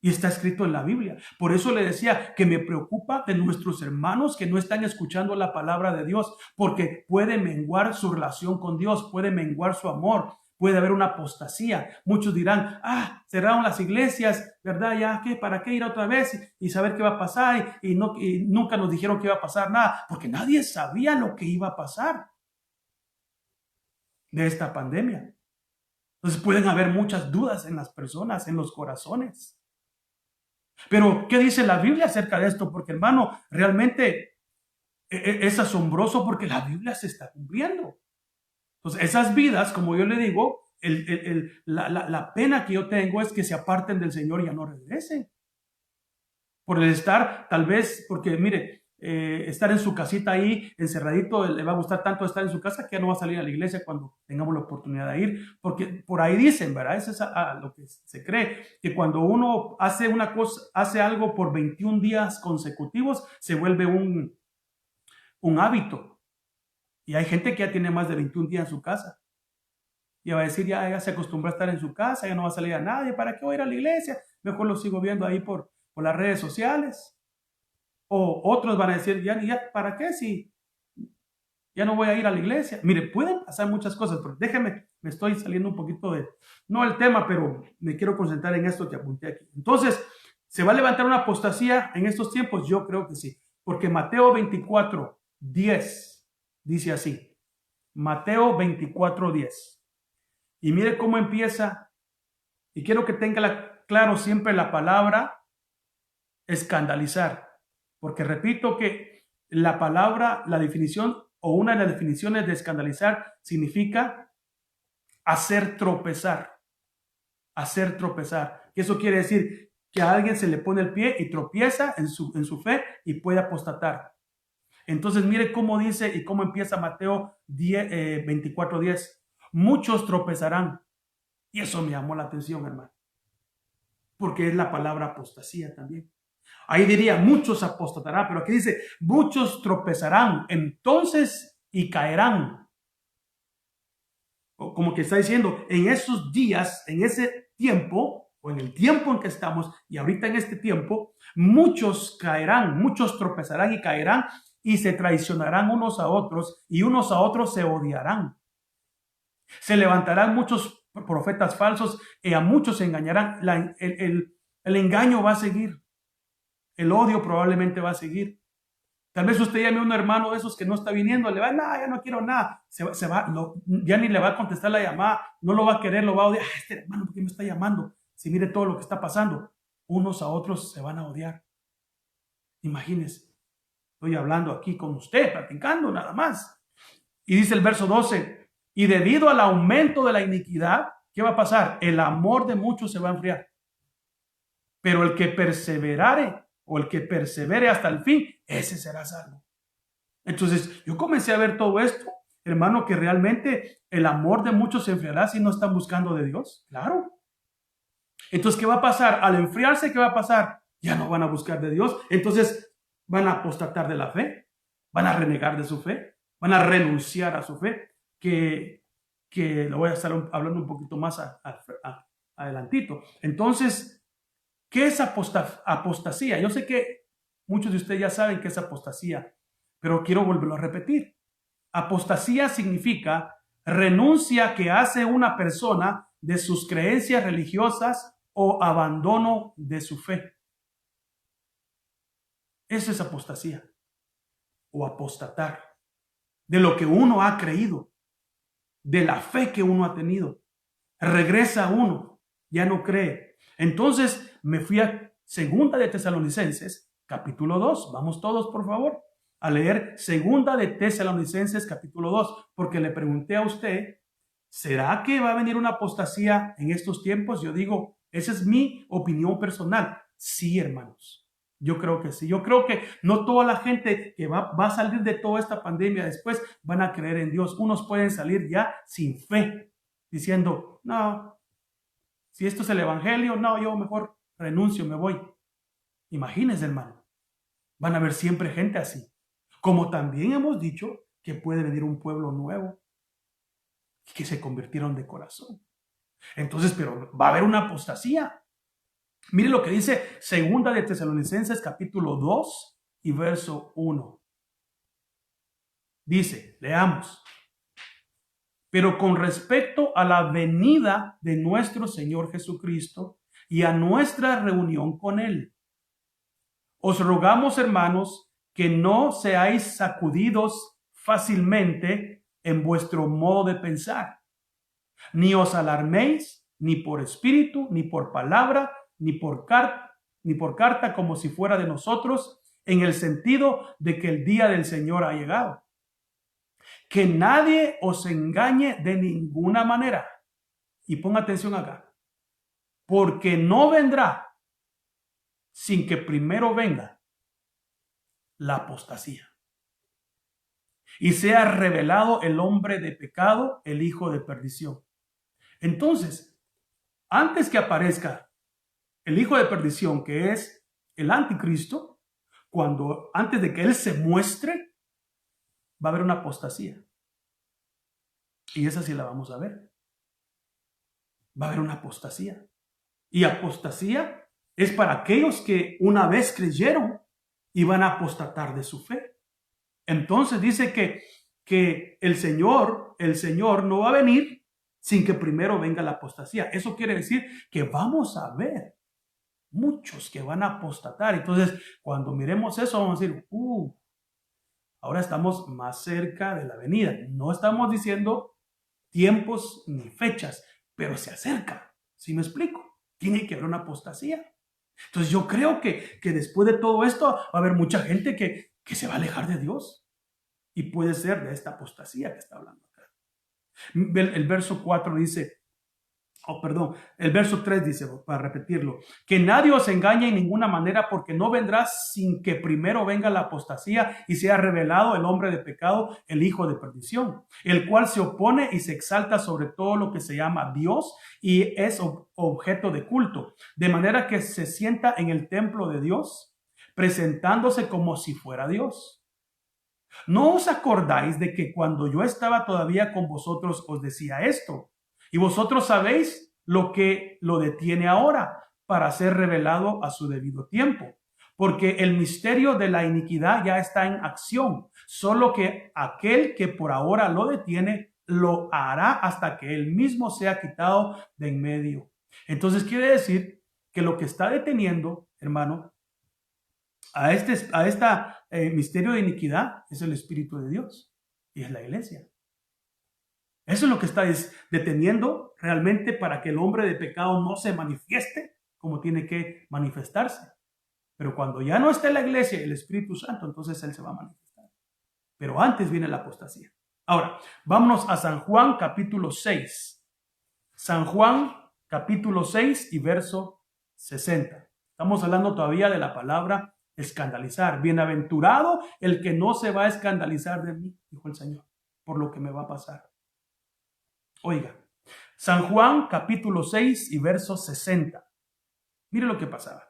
Y está escrito en la Biblia. Por eso le decía que me preocupa de nuestros hermanos que no están escuchando la palabra de Dios, porque puede menguar su relación con Dios, puede menguar su amor, puede haber una apostasía. Muchos dirán, cerraron las iglesias, ¿verdad? Ya, ¿para qué ir otra vez y saber qué va a pasar? Y nunca nos dijeron que iba a pasar nada, porque nadie sabía lo que iba a pasar de esta pandemia. Entonces pueden haber muchas dudas en las personas, en los corazones. Pero, ¿qué dice la Biblia acerca de esto? Porque, hermano, realmente es asombroso porque la Biblia se está cumpliendo. Entonces, esas vidas, como yo le digo, la pena que yo tengo es que se aparten del Señor y ya no regresen. Por el estar, tal vez, porque mire, estar en su casita ahí, encerradito, le va a gustar tanto estar en su casa que ya no va a salir a la iglesia cuando tengamos la oportunidad de ir, porque por ahí dicen, ¿verdad? Eso es lo que se cree, que cuando uno hace una cosa, hace algo por 21 días consecutivos, se vuelve un hábito. Y hay gente que ya tiene más de 21 días en su casa. Y va a decir, ya se acostumbró a estar en su casa, ya no va a salir a nadie, ¿para qué voy a ir a la iglesia? Mejor lo sigo viendo ahí por las redes sociales. O otros van a decir, ya, ¿para qué? Si ya no voy a ir a la iglesia. Mire, pueden pasar muchas cosas, pero déjeme, me estoy saliendo un poquito de, no el tema, pero me quiero concentrar en esto que apunté aquí. Entonces, ¿se va a levantar una apostasía en estos tiempos? Yo creo que sí, porque Mateo 24:10 dice así. Mateo 24:10. Y mire cómo empieza, y quiero que tenga claro siempre la palabra escandalizar, porque repito que la palabra, la definición o una de las definiciones de escandalizar significa hacer tropezar, hacer tropezar. Y eso quiere decir que a alguien se le pone el pie y tropieza en su fe y puede apostatar. Entonces mire cómo dice y cómo empieza Mateo 24:10. Muchos tropezarán. Y eso me llamó la atención, hermano, porque es la palabra apostasía también. Ahí diría, muchos apostatarán, pero aquí dice, muchos tropezarán, entonces y caerán. O como que está diciendo, en esos días, en ese tiempo, o en el tiempo en que estamos, y ahorita en este tiempo, muchos caerán, muchos tropezarán y caerán, y se traicionarán unos a otros, y unos a otros se odiarán. Se levantarán muchos profetas falsos, y a muchos se engañarán. El engaño va a seguir. El odio probablemente va a seguir. Tal vez usted llame a un hermano de esos que no está viniendo, le va a decir, no, ya no quiero nada. Ya ni le va a contestar la llamada, no lo va a querer, lo va a odiar. Este hermano, ¿por qué me está llamando? Si mire todo lo que está pasando, unos a otros se van a odiar. Imagínese, estoy hablando aquí con usted, platicando nada más. Y dice el verso 12, y debido al aumento de la iniquidad, ¿qué va a pasar? El amor de muchos se va a enfriar. Pero el que perseverare, o el que persevere hasta el fin, ese será salvo. Entonces, yo comencé a ver todo esto, hermano, que realmente el amor de muchos se enfriará si no están buscando de Dios. Claro. Entonces, ¿qué va a pasar? Al enfriarse, ¿qué va a pasar? Ya no van a buscar de Dios. Entonces, van a apostatar de la fe, van a renegar de su fe, van a renunciar a su fe, que lo voy a estar hablando un poquito más adelantito. Entonces, ¿qué es apostasía? Yo sé que muchos de ustedes ya saben qué es apostasía, pero quiero volverlo a repetir. Apostasía significa renuncia que hace una persona de sus creencias religiosas o abandono de su fe. Eso es apostasía o apostatar de lo que uno ha creído, de la fe que uno ha tenido. Regresa uno, ya no cree. Entonces me fui a Segunda de Tesalonicenses, capítulo 2. Vamos todos, por favor, a leer Segunda de Tesalonicenses, capítulo 2, porque le pregunté a usted, ¿será que va a venir una apostasía en estos tiempos? Yo digo, esa es mi opinión personal. Sí, hermanos. Yo creo que sí. Yo creo que no toda la gente que va a salir de toda esta pandemia después van a creer en Dios. Unos pueden salir ya sin fe, diciendo, no, si esto es el evangelio, no, yo mejor renuncio, me voy. Imagínense, hermano. Van a haber siempre gente así. Como también hemos dicho que puede venir un pueblo nuevo que se convirtieron de corazón. Entonces, pero va a haber una apostasía. Mire lo que dice Segunda de Tesalonicenses capítulo 2 y verso 1. Dice, leamos. Pero con respecto a la venida de nuestro Señor Jesucristo y a nuestra reunión con Él, os rogamos, hermanos, que no seáis sacudidos fácilmente en vuestro modo de pensar, ni os alarméis, ni por espíritu, ni por palabra, ni por carta como si fuera de nosotros, en el sentido de que el día del Señor ha llegado. Que nadie os engañe de ninguna manera. Y ponga atención acá. Porque no vendrá sin que primero venga la apostasía y sea revelado el hombre de pecado, el hijo de perdición. Entonces, antes que aparezca el hijo de perdición, que es el anticristo, antes de que él se muestre, va a haber una apostasía. Y esa sí la vamos a ver. Va a haber una apostasía. Y apostasía es para aquellos que una vez creyeron y van a apostatar de su fe. Entonces dice que que el Señor no va a venir sin que primero venga la apostasía. Eso quiere decir que vamos a ver muchos que van a apostatar. Entonces, cuando miremos eso, vamos a decir, ahora estamos más cerca de la venida. No estamos diciendo tiempos ni fechas, pero se acerca. ¿Sí me explico? Tiene que haber una apostasía. Entonces yo creo que después de todo esto va a haber mucha gente que se va a alejar de Dios. Y puede ser de esta apostasía que está hablando acá. El verso 4 dice, el verso 3 dice, para repetirlo, que nadie os engañe en ninguna manera, porque no vendrá sin que primero venga la apostasía y sea revelado el hombre de pecado, el hijo de perdición, el cual se opone y se exalta sobre todo lo que se llama Dios y es objeto de culto, de manera que se sienta en el templo de Dios, presentándose como si fuera Dios. ¿No os acordáis de que cuando yo estaba todavía con vosotros os decía esto? Y vosotros sabéis lo que lo detiene ahora para ser revelado a su debido tiempo. Porque el misterio de la iniquidad ya está en acción. Solo que aquel que por ahora lo detiene, lo hará hasta que él mismo sea quitado de en medio. Entonces quiere decir que lo que está deteniendo, hermano, a este misterio de iniquidad es el Espíritu de Dios y es la iglesia. Eso es lo que está deteniendo realmente para que el hombre de pecado no se manifieste como tiene que manifestarse. Pero cuando ya no esté la iglesia y el Espíritu Santo, entonces Él se va a manifestar. Pero antes viene la apostasía. Ahora, vámonos a San Juan capítulo 6. San Juan capítulo 6 y verso 60. Estamos hablando todavía de la palabra escandalizar. Bienaventurado el que no se va a escandalizar de mí, dijo el Señor, por lo que me va a pasar. Oiga, San Juan capítulo 6 y verso 60. Mire lo que pasaba.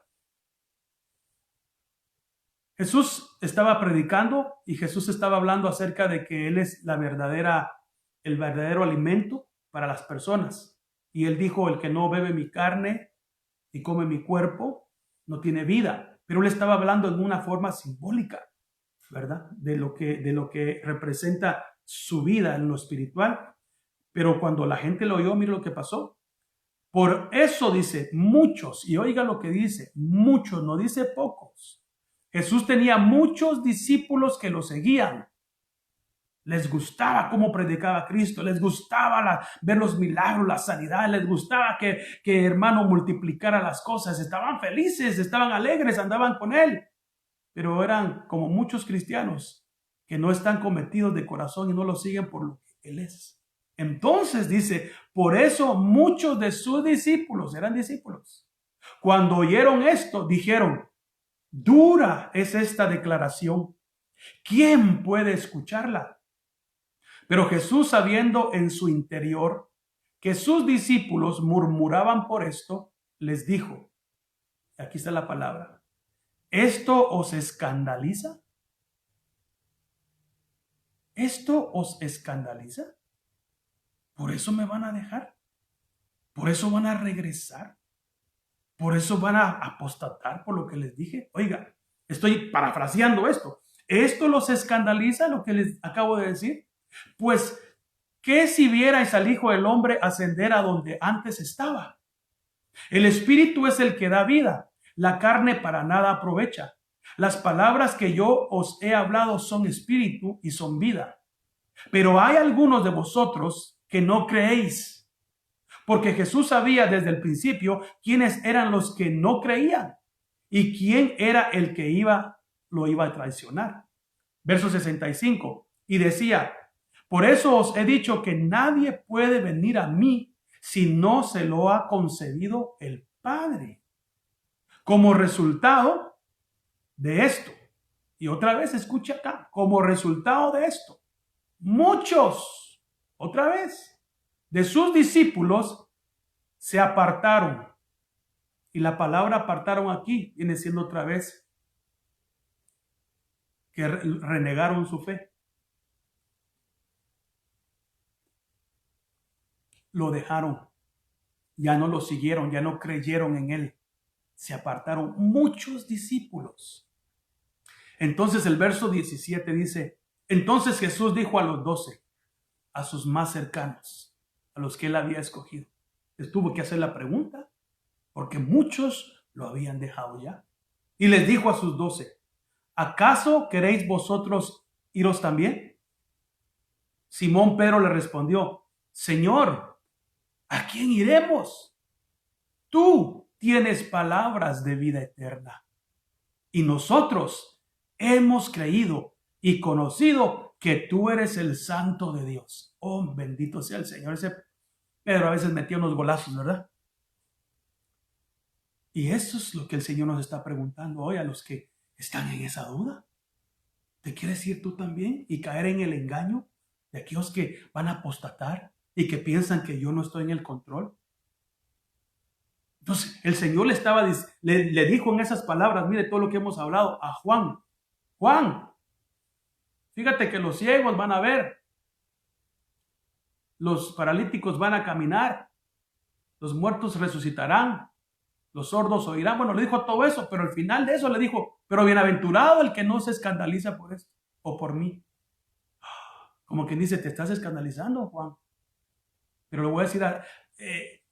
Jesús estaba predicando y Jesús estaba hablando acerca de que Él es el verdadero alimento para las personas. Y Él dijo, el que no bebe mi carne y come mi cuerpo, no tiene vida. Pero Él estaba hablando en una forma simbólica, ¿verdad? De lo que representa su vida en lo espiritual. Pero cuando la gente lo oyó, mire lo que pasó. Por eso dice muchos, y oiga lo que dice, muchos, no dice pocos. Jesús tenía muchos discípulos que lo seguían. Les gustaba cómo predicaba Cristo, les gustaba ver los milagros, la sanidad, les gustaba que hermano multiplicara las cosas. Estaban felices, estaban alegres, andaban con Él. Pero eran como muchos cristianos que no están cometidos de corazón y no lo siguen por lo que Él es. Entonces dice, por eso muchos de sus discípulos, eran discípulos, cuando oyeron esto, dijeron, dura es esta declaración, ¿quién puede escucharla? Pero Jesús, sabiendo en su interior que sus discípulos murmuraban por esto, les dijo, aquí está la palabra, ¿esto os escandaliza? ¿Esto os escandaliza? ¿Por eso me van a dejar? ¿Por eso van a regresar? ¿Por eso van a apostatar por lo que les dije? Oiga, estoy parafraseando esto. ¿Esto los escandaliza lo que les acabo de decir? Pues, ¿qué si vierais al Hijo del Hombre ascender a donde antes estaba? El Espíritu es el que da vida. La carne para nada aprovecha. Las palabras que yo os he hablado son espíritu y son vida. Pero hay algunos de vosotros que no creéis, porque Jesús sabía desde el principio quiénes eran los que no creían y quién era el que lo iba a traicionar. Verso 65, y decía, por eso os he dicho que nadie puede venir a mí si no se lo ha concedido el Padre. Como resultado de esto, y otra vez escucha acá, como resultado de esto, muchos, otra vez, de sus discípulos se apartaron. Y la palabra apartaron aquí viene siendo otra vez que renegaron su fe. Lo dejaron. Ya no lo siguieron, ya no creyeron en Él. Se apartaron muchos discípulos. Entonces el verso 17 dice, Entonces Jesús dijo a los 12, a sus más cercanos, a los que él había escogido. Les tuvo que hacer la pregunta, porque muchos lo habían dejado ya. Y les dijo a sus 12, ¿acaso queréis vosotros iros también? Simón Pedro le respondió, Señor, ¿a quién iremos? Tú tienes palabras de vida eterna. Y nosotros hemos creído y conocido que tú eres el Santo de Dios. Oh, bendito sea el Señor. Ese Pedro a veces metía unos golazos, ¿verdad? Y eso es lo que el Señor nos está preguntando hoy a los que están en esa duda. ¿Te quieres ir tú también y caer en el engaño de aquellos que van a apostatar y que piensan que yo no estoy en el control? Entonces el Señor le dijo en esas palabras, mire todo lo que hemos hablado a Juan. Juan, fíjate que los ciegos van a ver, los paralíticos van a caminar, los muertos resucitarán, los sordos oirán. Bueno, le dijo todo eso, pero al final de eso le dijo, pero bienaventurado el que no se escandaliza por esto o por mí. Como quien dice, te estás escandalizando, Juan. Pero le voy a decir,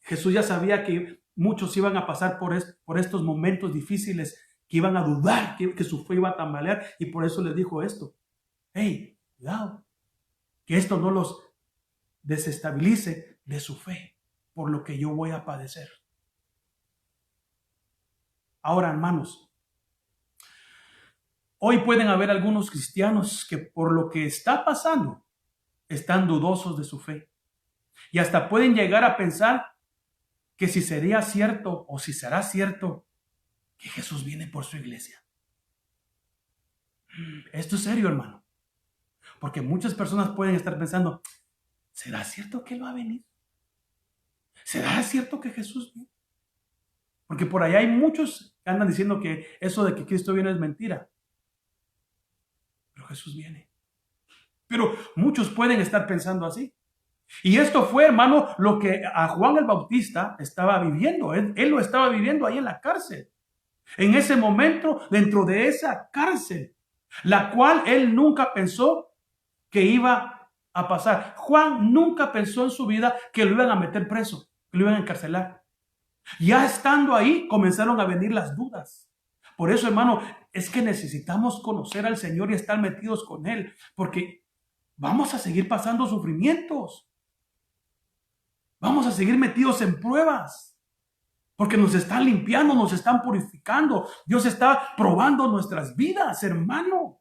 Jesús ya sabía que muchos iban a pasar por estos momentos difíciles, que iban a dudar, que su fe iba a tambalear, y por eso les dijo esto. Hey, cuidado, que esto no los desestabilice de su fe, por lo que yo voy a padecer. Ahora, hermanos, hoy pueden haber algunos cristianos que por lo que está pasando están dudosos de su fe. Y hasta pueden llegar a pensar que si sería cierto o si será cierto que Jesús viene por su iglesia. Esto es serio, hermano. Porque muchas personas pueden estar pensando, ¿será cierto que Él va a venir? ¿Será cierto que Jesús viene? Porque por allá hay muchos que andan diciendo que eso de que Cristo viene es mentira. Pero Jesús viene. Pero muchos pueden estar pensando así. Y esto fue, hermano, lo que a Juan el Bautista estaba viviendo. Él lo estaba viviendo ahí en la cárcel. En ese momento, dentro de esa cárcel, la cual él nunca pensó que iba a pasar. Juan nunca pensó en su vida que lo iban a meter preso, que lo iban a encarcelar. Ya estando ahí, comenzaron a venir las dudas. Por eso, hermano, es que necesitamos conocer al Señor y estar metidos con Él, porque vamos a seguir pasando sufrimientos. Vamos a seguir metidos en pruebas, porque nos están limpiando, nos están purificando. Dios está probando nuestras vidas, hermano.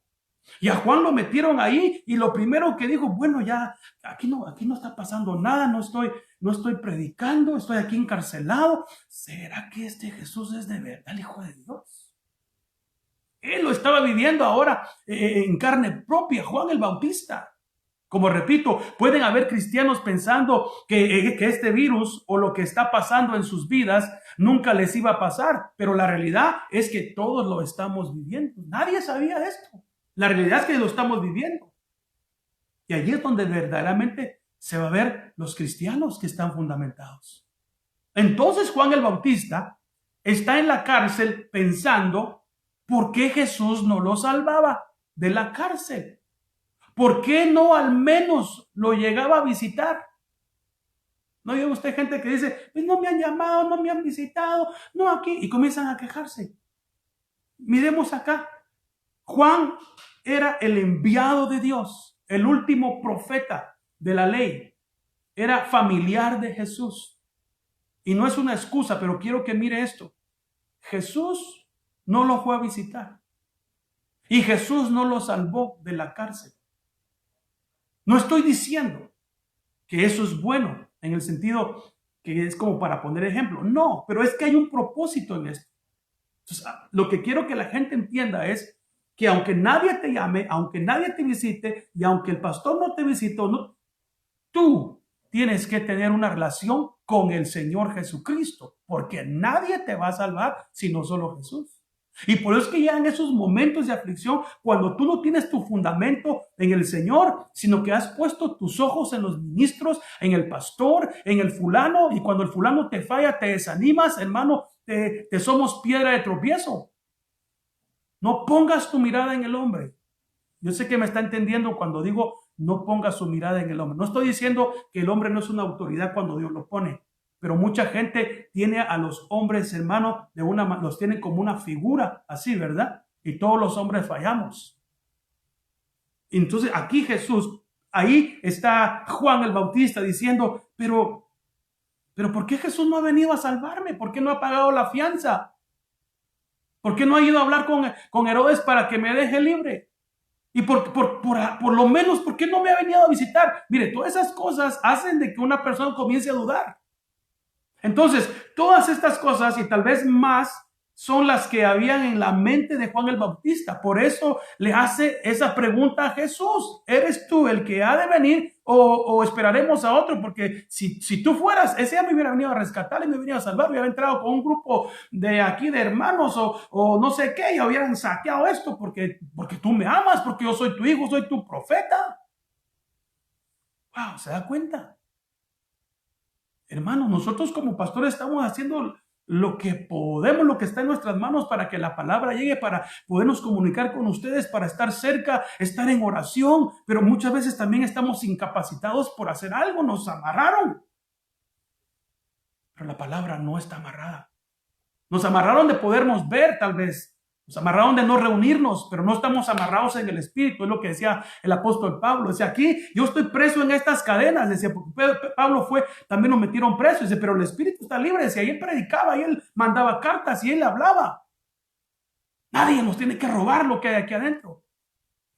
Y a Juan lo metieron ahí y lo primero que dijo, bueno, ya aquí no está pasando nada, no estoy predicando, estoy aquí encarcelado. ¿Será que este Jesús es de verdad el Hijo de Dios? Él lo estaba viviendo ahora en carne propia, Juan el Bautista. Como repito, pueden haber cristianos pensando que este virus o lo que está pasando en sus vidas nunca les iba a pasar, pero la realidad es que todos lo estamos viviendo. Nadie sabía esto. La realidad es que lo estamos viviendo. Y allí es donde verdaderamente se va a ver los cristianos que están fundamentados. Entonces Juan el Bautista está en la cárcel pensando por qué Jesús no lo salvaba de la cárcel. ¿Por qué no al menos lo llegaba a visitar? ¿No oye usted gente que dice, pues no me han llamado, no me han visitado, no aquí? Y comienzan a quejarse. Miremos acá. Juan era el enviado de Dios, el último profeta de la ley. Era familiar de Jesús. Y no es una excusa, pero quiero que mire esto. Jesús no lo fue a visitar. Y Jesús no lo salvó de la cárcel. No estoy diciendo que eso es bueno, en el sentido que es como para poner ejemplo. No, pero es que hay un propósito en esto. Entonces, lo que quiero que la gente entienda es que aunque nadie te llame, aunque nadie te visite y aunque el pastor no te visite, no, tú tienes que tener una relación con el Señor Jesucristo, porque nadie te va a salvar sino solo Jesús. Y por eso es que ya en esos momentos de aflicción, cuando tú no tienes tu fundamento en el Señor, sino que has puesto tus ojos en los ministros, en el pastor, en el fulano, y cuando el fulano te falla, te desanimas, hermano, te somos piedra de tropiezo. No pongas tu mirada en el hombre, Yo sé que me está entendiendo cuando digo no ponga su mirada en el hombre. No estoy diciendo que el hombre no es una autoridad cuando Dios lo pone, pero mucha gente tiene a los hombres, hermano, los tienen como una figura así, ¿verdad? Y todos los hombres fallamos. Entonces aquí Jesús, ahí está Juan el Bautista diciendo, pero ¿por qué Jesús no ha venido a salvarme? ¿Por qué no ha pagado la fianza? ¿Por qué no ha ido a hablar con Herodes para que me deje libre? Y por lo menos, ¿por qué no me ha venido a visitar? Mire, todas esas cosas hacen de que una persona comience a dudar. Entonces, todas estas cosas y tal vez más son las que habían en la mente de Juan el Bautista. Por eso le hace esa pregunta a Jesús. ¿Eres tú el que ha de venir o esperaremos a otro? Porque si tú fueras, ese ya me hubiera venido a rescatar y me hubiera a salvar. Hubiera entrado con un grupo de aquí de hermanos o no sé qué y hubieran saqueado esto porque tú me amas, porque yo soy tu hijo, soy tu profeta. Wow, ¿se da cuenta? Hermanos, nosotros como pastores estamos haciendo lo que podemos, lo que está en nuestras manos para que la palabra llegue, para podernos comunicar con ustedes, para estar cerca, estar en oración, pero muchas veces también estamos incapacitados por hacer algo, nos amarraron. Pero la palabra no está amarrada. Nos amarraron de podernos ver tal vez, nos amarraron de no reunirnos, pero no estamos amarrados en el espíritu. Es lo que decía el apóstol Pablo. Decía, aquí yo estoy preso en estas cadenas. Decía, porque Pablo también nos metieron preso. Dice, pero el espíritu está libre. Decía, y él predicaba, y él mandaba cartas, y él hablaba. Nadie nos tiene que robar lo que hay aquí adentro.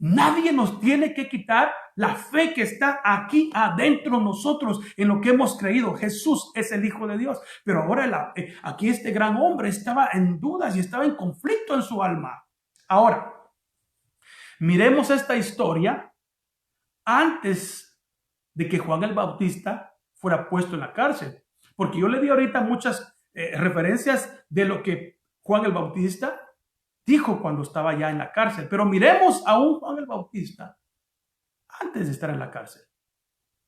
Nadie nos tiene que quitar la fe que está aquí adentro nosotros en lo que hemos creído. Jesús es el Hijo de Dios. Pero ahora aquí este gran hombre estaba en dudas y estaba en conflicto en su alma. Ahora, miremos esta historia antes de que Juan el Bautista fuera puesto en la cárcel. Porque yo le di ahorita muchas referencias de lo que Juan el Bautista dijo cuando estaba ya en la cárcel. Pero miremos a un Juan el Bautista antes de estar en la cárcel.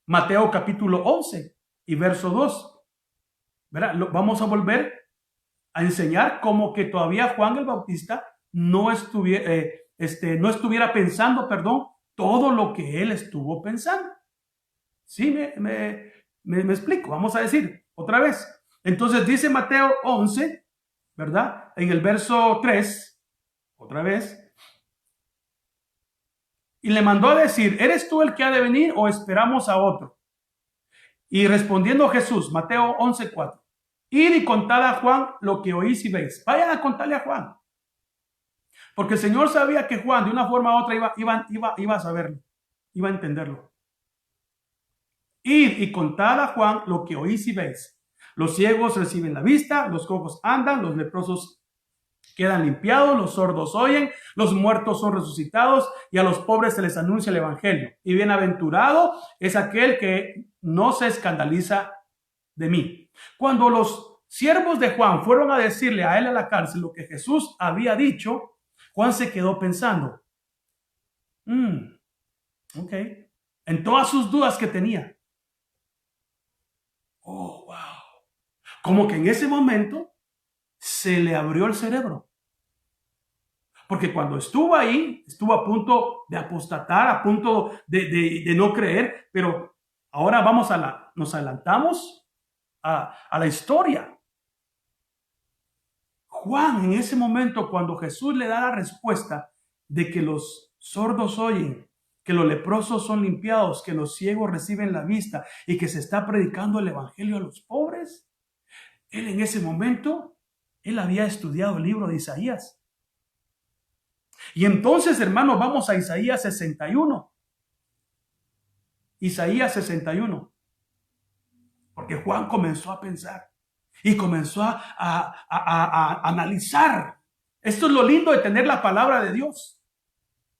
Mateo capítulo 11 y verso 2. ¿Verdad? Vamos a volver a enseñar como que todavía Juan el Bautista no estuviera pensando, todo lo que él estuvo pensando. ¿Sí? Me explico. Vamos a decir otra vez. Entonces dice Mateo 11, ¿verdad? En el verso 3. Otra vez. Y le mandó a decir, ¿eres tú el que ha de venir o esperamos a otro? Y respondiendo Jesús, Mateo 11:4, id y contad a Juan lo que oís y veis. Vayan a contarle a Juan. Porque el Señor sabía que Juan de una forma u otra iba a saberlo, iba a entenderlo. Id y contad a Juan lo que oís y veis. Los ciegos reciben la vista, los cojos andan, los leprosos quedan limpiados, los sordos oyen, los muertos son resucitados y a los pobres se les anuncia el evangelio. Y bienaventurado es aquel que no se escandaliza de mí. Cuando los siervos de Juan fueron a decirle a él a la cárcel lo que Jesús había dicho, Juan se quedó pensando, ok, en todas sus dudas que tenía. Oh, wow. Como que en ese momento se le abrió el cerebro. Porque cuando estuvo ahí, estuvo a punto de apostatar, a punto de no creer, pero ahora nos adelantamos a la historia. Juan, en ese momento, cuando Jesús le da la respuesta de que los sordos oyen, que los leprosos son limpiados, que los ciegos reciben la vista y que se está predicando el evangelio a los pobres, él en ese momento él había estudiado el libro de Isaías. Y entonces, hermanos, vamos a Isaías 61. Isaías 61. Porque Juan comenzó a pensar y comenzó a analizar. Esto es lo lindo de tener la palabra de Dios.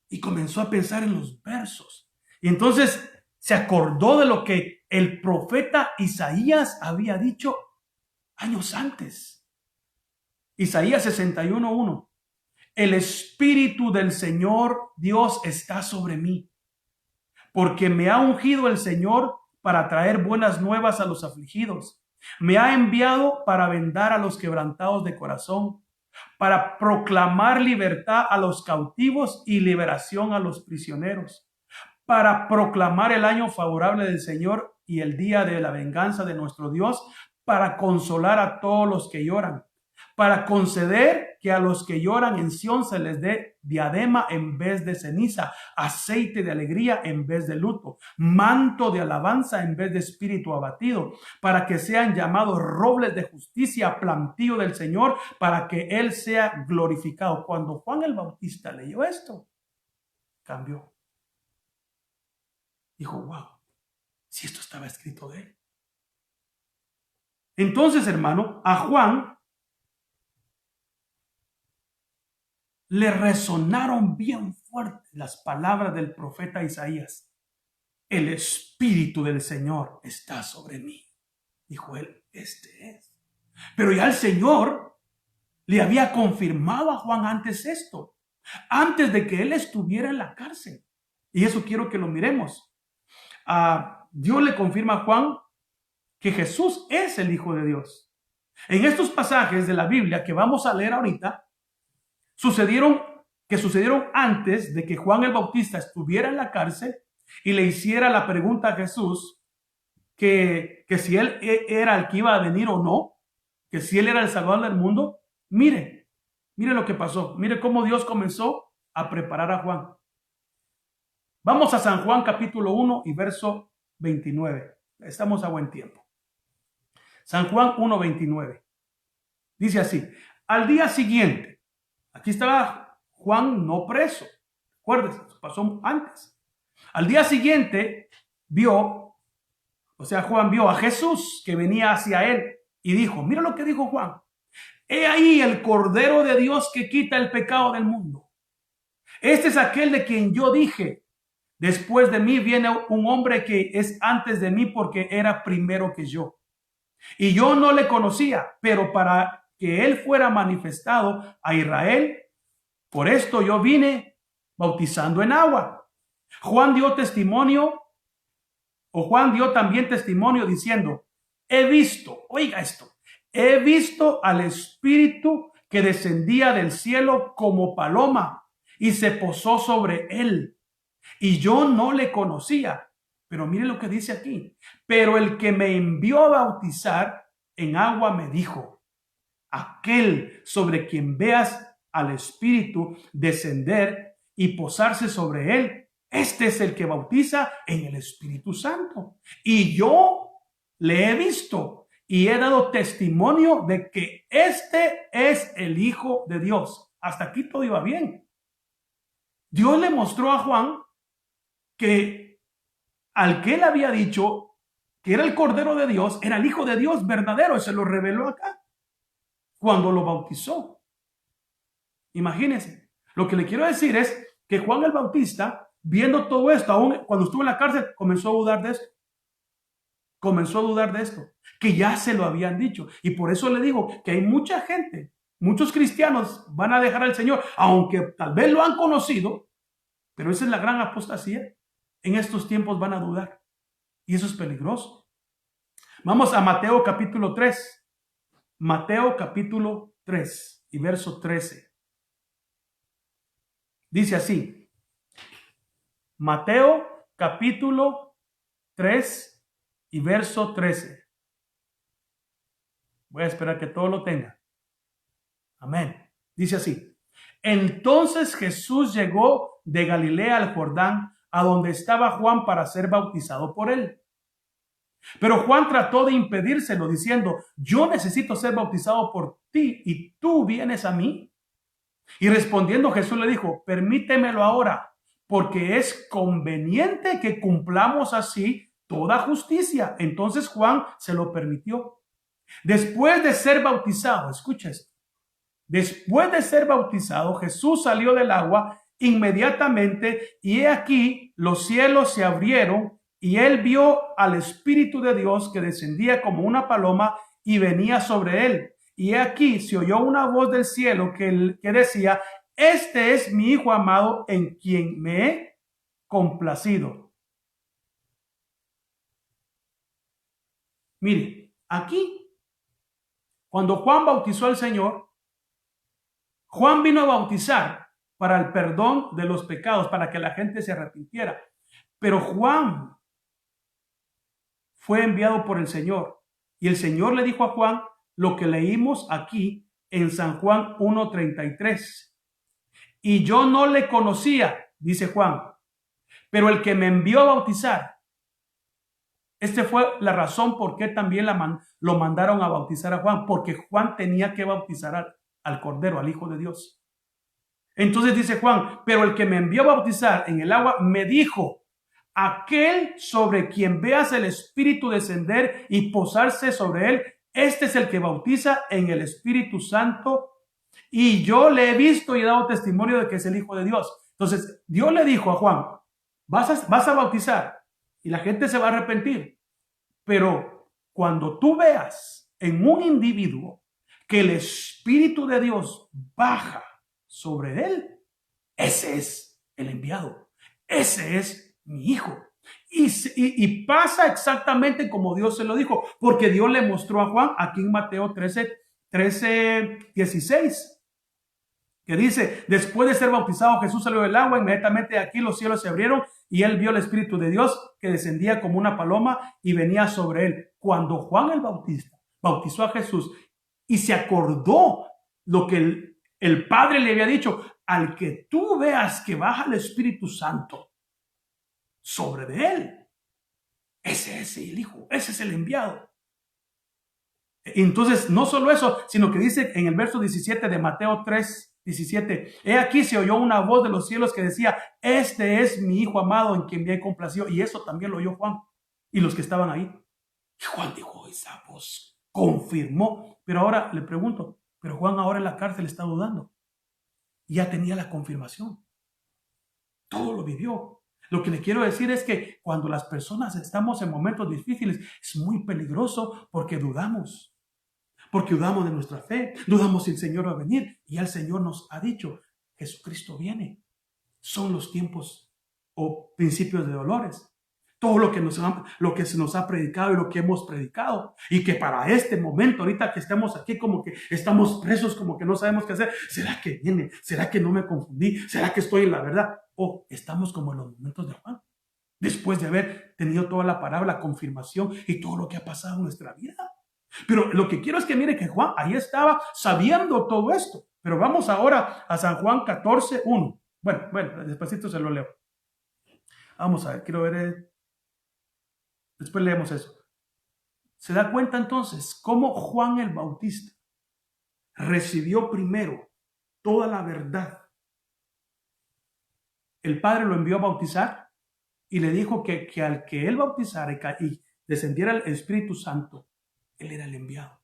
Y comenzó a pensar en los versos. Y entonces se acordó de lo que el profeta Isaías había dicho años antes. Isaías 61:1. El Espíritu del Señor Dios está sobre mí, porque me ha ungido el Señor para traer buenas nuevas a los afligidos. Me ha enviado para vendar a los quebrantados de corazón, para proclamar libertad a los cautivos y liberación a los prisioneros, para proclamar el año favorable del Señor y el día de la venganza de nuestro Dios, para consolar a todos los que lloran, para conceder que a los que lloran en Sión se les dé diadema en vez de ceniza, aceite de alegría en vez de luto, manto de alabanza en vez de espíritu abatido, para que sean llamados robles de justicia, plantío del Señor, para que Él sea glorificado. Cuando Juan el Bautista leyó esto, cambió. Dijo, wow, si esto estaba escrito de él. Entonces, hermano, a Juan le resonaron bien fuerte las palabras del profeta Isaías. El Espíritu del Señor está sobre mí. Dijo él, este es. Pero ya el Señor le había confirmado a Juan antes esto, antes de que él estuviera en la cárcel. Y eso quiero que lo miremos. Dios le confirma a Juan que Jesús es el Hijo de Dios. En estos pasajes de la Biblia que vamos a leer ahorita, sucedieron antes de que Juan el Bautista estuviera en la cárcel y le hiciera la pregunta a Jesús que si él era el que iba a venir o no, que si él era el Salvador del mundo. Mire lo que pasó. Mire cómo Dios comenzó a preparar a Juan. Vamos a San Juan capítulo 1 y verso 29. Estamos a buen tiempo. San Juan 1:29. Dice así: al día siguiente, aquí estaba Juan no preso. Acuérdense, pasó antes. Al día siguiente Juan vio a Jesús que venía hacia él y dijo, mira lo que dijo Juan: he ahí el Cordero de Dios que quita el pecado del mundo. Este es aquel de quien yo dije, después de mí viene un hombre que es antes de mí porque era primero que yo. Y yo no le conocía, pero para que él fuera manifestado a Israel, por esto yo vine bautizando en agua. Juan dio también testimonio diciendo, he visto al Espíritu que descendía del cielo como paloma y se posó sobre él. Y yo no le conocía. Pero mire lo que dice aquí. Pero el que me envió a bautizar en agua me dijo, aquel sobre quien veas al Espíritu descender y posarse sobre él, este es el que bautiza en el Espíritu Santo. Y yo le he visto y he dado testimonio de que este es el Hijo de Dios. Hasta aquí todo iba bien. Dios le mostró a Juan que al que él había dicho que era el Cordero de Dios, era el Hijo de Dios verdadero, y se lo reveló acá cuando lo bautizó. Imagínense. Lo que le quiero decir es que Juan el Bautista, viendo todo esto, aún cuando estuvo en la cárcel, comenzó a dudar de esto. Que ya se lo habían dicho. Y por eso le digo que hay mucha gente, muchos cristianos van a dejar al Señor, aunque tal vez lo han conocido, pero esa es la gran apostasía. En estos tiempos van a dudar. Y eso es peligroso. Vamos a Mateo capítulo 3. Mateo capítulo 3 y verso 13. Dice así. Mateo capítulo 3 y verso 13. Voy a esperar que todo lo tenga. Amén. Dice así. Entonces Jesús llegó de Galilea al Jordán, a donde estaba Juan para ser bautizado por él. Pero Juan trató de impedírselo diciendo, yo necesito ser bautizado por ti y tú vienes a mí. Y respondiendo Jesús le dijo, permítemelo ahora, porque es conveniente que cumplamos así toda justicia. Entonces Juan se lo permitió. Después de ser bautizado, escucha esto. Después de ser bautizado, Jesús salió del agua inmediatamente y he aquí los cielos se abrieron y él vio al Espíritu de Dios que descendía como una paloma y venía sobre él. Y he aquí se oyó una voz del cielo que decía, este es mi Hijo amado en quien me he complacido. Mire, aquí, cuando Juan bautizó al Señor, Juan vino a bautizar para el perdón de los pecados, para que la gente se arrepintiera. Pero Juan fue enviado por el Señor. Y el Señor le dijo a Juan lo que leímos aquí en San Juan 1:33. Y yo no le conocía, dice Juan, pero el que me envió a bautizar, esta fue la razón por qué también lo mandaron a bautizar a Juan, porque Juan tenía que bautizar al Cordero, al Hijo de Dios. Entonces dice Juan, pero el que me envió a bautizar en el agua me dijo, aquel sobre quien veas el Espíritu descender y posarse sobre él, este es el que bautiza en el Espíritu Santo, y yo le he visto y he dado testimonio de que es el Hijo de Dios. Entonces Dios le dijo a Juan, vas a bautizar y la gente se va a arrepentir, pero cuando tú veas en un individuo que el Espíritu de Dios baja sobre él, ese es el enviado, ese es mi hijo. Y pasa exactamente como Dios se lo dijo, porque Dios le mostró a Juan aquí en Mateo 13:16, que dice, después de ser bautizado Jesús salió del agua, inmediatamente de aquí los cielos se abrieron y él vio el Espíritu de Dios que descendía como una paloma y venía sobre él. Cuando Juan el Bautista bautizó a Jesús y se acordó lo que el Padre le había dicho, al que tú veas que baja el Espíritu Santo sobre de él, ese es el Hijo, ese es el enviado. Entonces, no solo eso, sino que dice en el verso 17 de Mateo 3:17, he aquí se oyó una voz de los cielos que decía, este es mi Hijo amado en quien me he complacido. Y eso también lo oyó Juan y los que estaban ahí. Y Juan dijo, esa voz confirmó. Pero ahora le pregunto, pero Juan ahora en la cárcel está dudando. Ya tenía la confirmación. Todo lo vivió. Lo que le quiero decir es que cuando las personas estamos en momentos difíciles, es muy peligroso porque dudamos. Porque dudamos de nuestra fe, dudamos si el Señor va a venir. Y el Señor nos ha dicho, Jesucristo viene. Son los tiempos o principios de dolores. Todo lo que se nos ha predicado y lo que hemos predicado. Y que para este momento, ahorita que estamos aquí, como que estamos presos, como que no sabemos qué hacer. ¿Será que viene? ¿Será que no me confundí? ¿Será que estoy en la verdad? O estamos como en los momentos de Juan. Después de haber tenido toda la palabra, la confirmación y todo lo que ha pasado en nuestra vida. Pero lo que quiero es que mire que Juan ahí estaba sabiendo todo esto. Pero vamos ahora a San Juan 14:1. Bueno, despacito se lo leo. Vamos a ver, quiero ver. Después leemos eso. Se da cuenta entonces cómo Juan el Bautista recibió primero toda la verdad. El Padre lo envió a bautizar y le dijo que al que él bautizara y descendiera el Espíritu Santo, él era el enviado.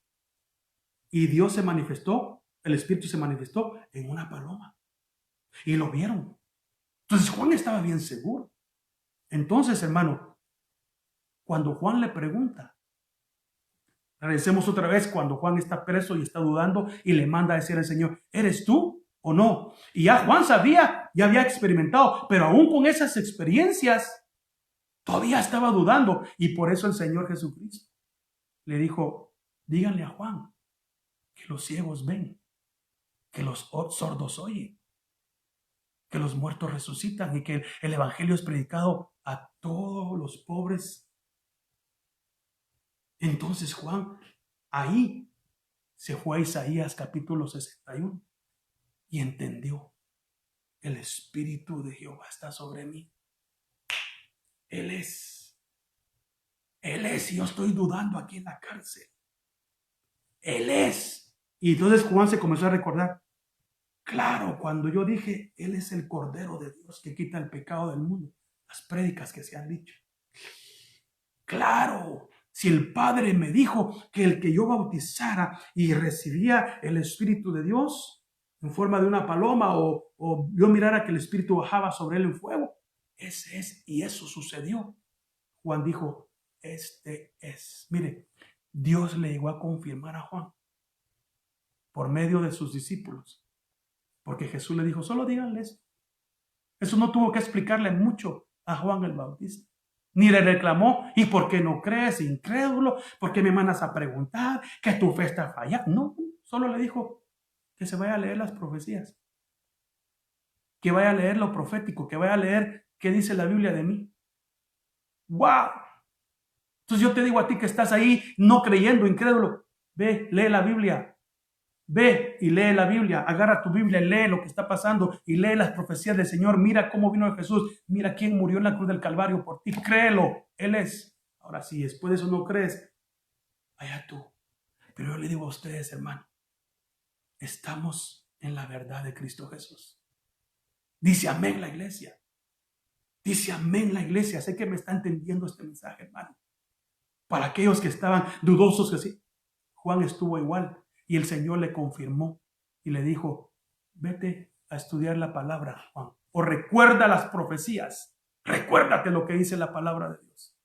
Y Dios se manifestó, el Espíritu se manifestó en una paloma. Y lo vieron. Entonces Juan estaba bien seguro. Entonces, hermano, cuando Juan le pregunta, regresemos otra vez cuando Juan está preso y está dudando y le manda a decir al Señor, ¿eres tú o no? Y ya Juan sabía, ya había experimentado, pero aún con esas experiencias, todavía estaba dudando. Y por eso el Señor Jesucristo le dijo, díganle a Juan que los ciegos ven, que los sordos oyen, que los muertos resucitan y que el evangelio es predicado a todos los pobres. Entonces Juan ahí se fue a Isaías capítulo 61 y entendió, el Espíritu de Jehová está sobre mí. Él es, y yo estoy dudando aquí en la cárcel. Él es. Y entonces Juan se comenzó a recordar, claro, cuando yo dije, Él es el Cordero de Dios que quita el pecado del mundo, las prédicas que se han dicho. Claro, si el Padre me dijo que el que yo bautizara y recibía el Espíritu de Dios en forma de una paloma o yo mirara que el Espíritu bajaba sobre él en fuego, ese es, y eso sucedió. Juan dijo, este es. Mire, Dios le llegó a confirmar a Juan por medio de sus discípulos, porque Jesús le dijo, solo díganles. Eso no tuvo que explicarle mucho a Juan el Bautista. Ni le reclamó, ¿y por qué no crees, incrédulo? ¿Por qué me mandas a preguntar que tu fe está fallada? No, solo le dijo, que se vaya a leer las profecías, que vaya a leer lo profético, que vaya a leer qué dice la Biblia de mí. ¡Wow! Entonces yo te digo a ti que estás ahí no creyendo, incrédulo, ve, lee la Biblia. Ve y lee la Biblia, agarra tu Biblia, lee lo que está pasando y lee las profecías del Señor. Mira cómo vino Jesús, mira quién murió en la cruz del Calvario por ti. Créelo, Él es. Ahora, si después de eso no crees, allá tú. Pero yo le digo a ustedes, hermano, estamos en la verdad de Cristo Jesús. Dice amén la iglesia. Dice amén la iglesia. Sé que me está entendiendo este mensaje, hermano. Para aquellos que estaban dudosos, que sí, Juan estuvo igual. Y el Señor le confirmó y le dijo, vete a estudiar la palabra, Juan. O recuerda las profecías. Recuérdate lo que dice la palabra de Dios.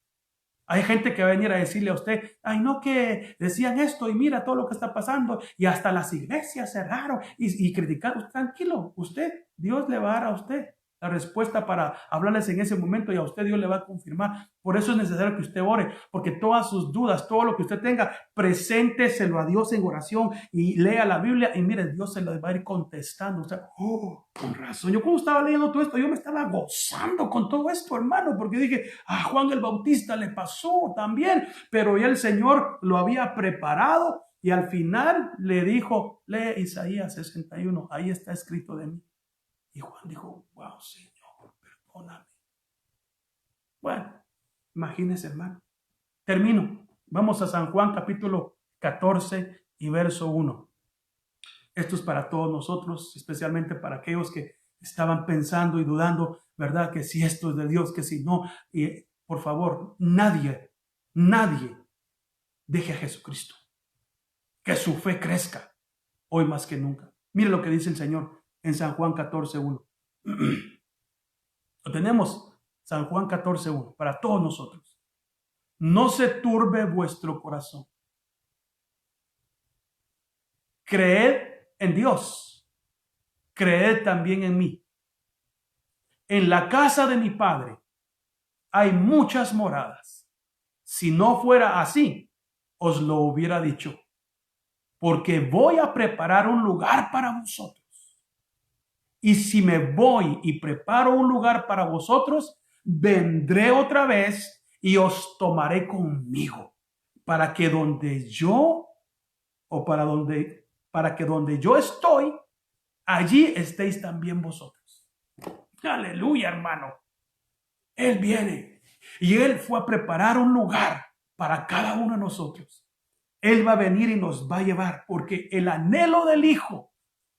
Hay gente que va a venir a decirle a usted, ay no, que decían esto y mira todo lo que está pasando. Y hasta las iglesias cerraron y criticaron. Tranquilo, usted, Dios le va a dar a usted la respuesta para hablarles en ese momento y a usted Dios le va a confirmar. Por eso es necesario que usted ore, porque todas sus dudas, todo lo que usted tenga, presénteselo a Dios en oración y lea la Biblia y mire, Dios se lo va a ir contestando. O sea, con razón. Yo cuando estaba leyendo todo esto, yo me estaba gozando con todo esto, hermano, porque dije, a Juan el Bautista le pasó también, pero ya el Señor lo había preparado y al final le dijo, lee Isaías 61, ahí está escrito de mí. Y Juan dijo, wow, Señor, perdóname. Bueno, imagínense, hermano. Termino. Vamos a San Juan capítulo 14 y verso 1. Esto es para todos nosotros, especialmente para aquellos que estaban pensando y dudando, ¿verdad? Que si esto es de Dios, que si no. Y por favor, nadie deje a Jesucristo. Que su fe crezca hoy más que nunca. Mire lo que dice el Señor en San Juan 14:1. Lo tenemos, San Juan 14:1, para todos nosotros. No se turbe vuestro corazón. Creed en Dios. Creed también en mí. En la casa de mi Padre hay muchas moradas. Si no fuera así, os lo hubiera dicho. Porque voy a preparar un lugar para vosotros. Y si me voy y preparo un lugar para vosotros, vendré otra vez y os tomaré conmigo, para que donde yo estoy, allí estéis también vosotros. Aleluya, hermano. Él viene y Él fue a preparar un lugar para cada uno de nosotros. Él va a venir y nos va a llevar, porque el anhelo del Hijo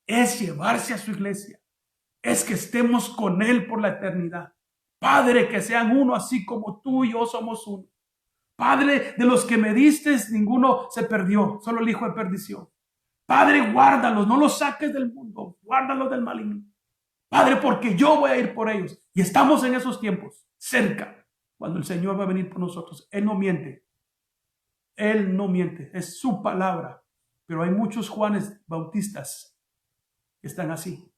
es llevarse a su iglesia. Es que estemos con Él por la eternidad. Padre, que sean uno así como tú y yo somos uno. Padre, de los que me diste, ninguno se perdió, solo el hijo de perdición. Padre, guárdalos, no los saques del mundo, guárdalos del maligno. Padre, porque yo voy a ir por ellos. Y estamos en esos tiempos, cerca, cuando el Señor va a venir por nosotros. Él no miente. Él no miente, es su palabra. Pero hay muchos Juanes Bautistas que están así.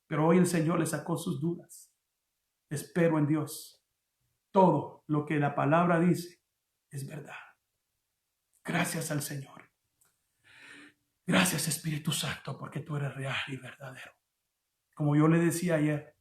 Pero hoy el Señor le sacó sus dudas. Espero en Dios. Todo lo que la palabra dice es verdad. Gracias al Señor. Gracias, Espíritu Santo, porque tú eres real y verdadero. Como yo le decía ayer,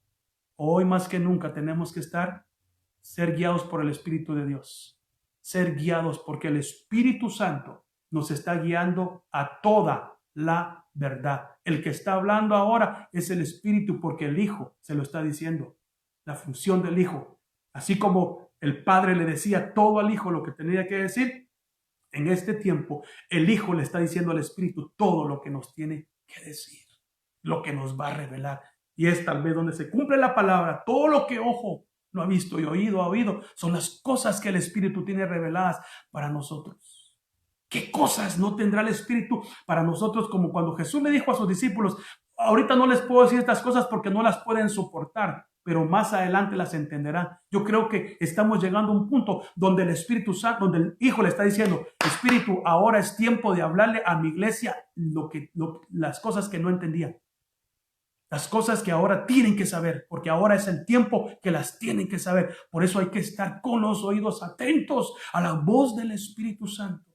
hoy más que nunca tenemos que ser guiados por el Espíritu de Dios. Ser guiados porque el Espíritu Santo nos está guiando a toda la verdad. El que está hablando ahora es el Espíritu, porque el Hijo se lo está diciendo. La función del Hijo. Así como el Padre le decía todo al Hijo lo que tenía que decir, en este tiempo el Hijo le está diciendo al Espíritu todo lo que nos tiene que decir, lo que nos va a revelar. Y es tal vez donde se cumple la palabra. Todo lo que ojo no ha visto y oído ha oído son las cosas que el Espíritu tiene reveladas para nosotros. ¿Qué cosas no tendrá el Espíritu para nosotros? Como cuando Jesús le dijo a sus discípulos, ahorita no les puedo decir estas cosas porque no las pueden soportar, pero más adelante las entenderán. Yo creo que estamos llegando a un punto donde el Espíritu Santo, donde el Hijo le está diciendo, Espíritu, ahora es tiempo de hablarle a mi iglesia las cosas que no entendían. Las cosas que ahora tienen que saber, porque ahora es el tiempo que las tienen que saber. Por eso hay que estar con los oídos atentos a la voz del Espíritu Santo.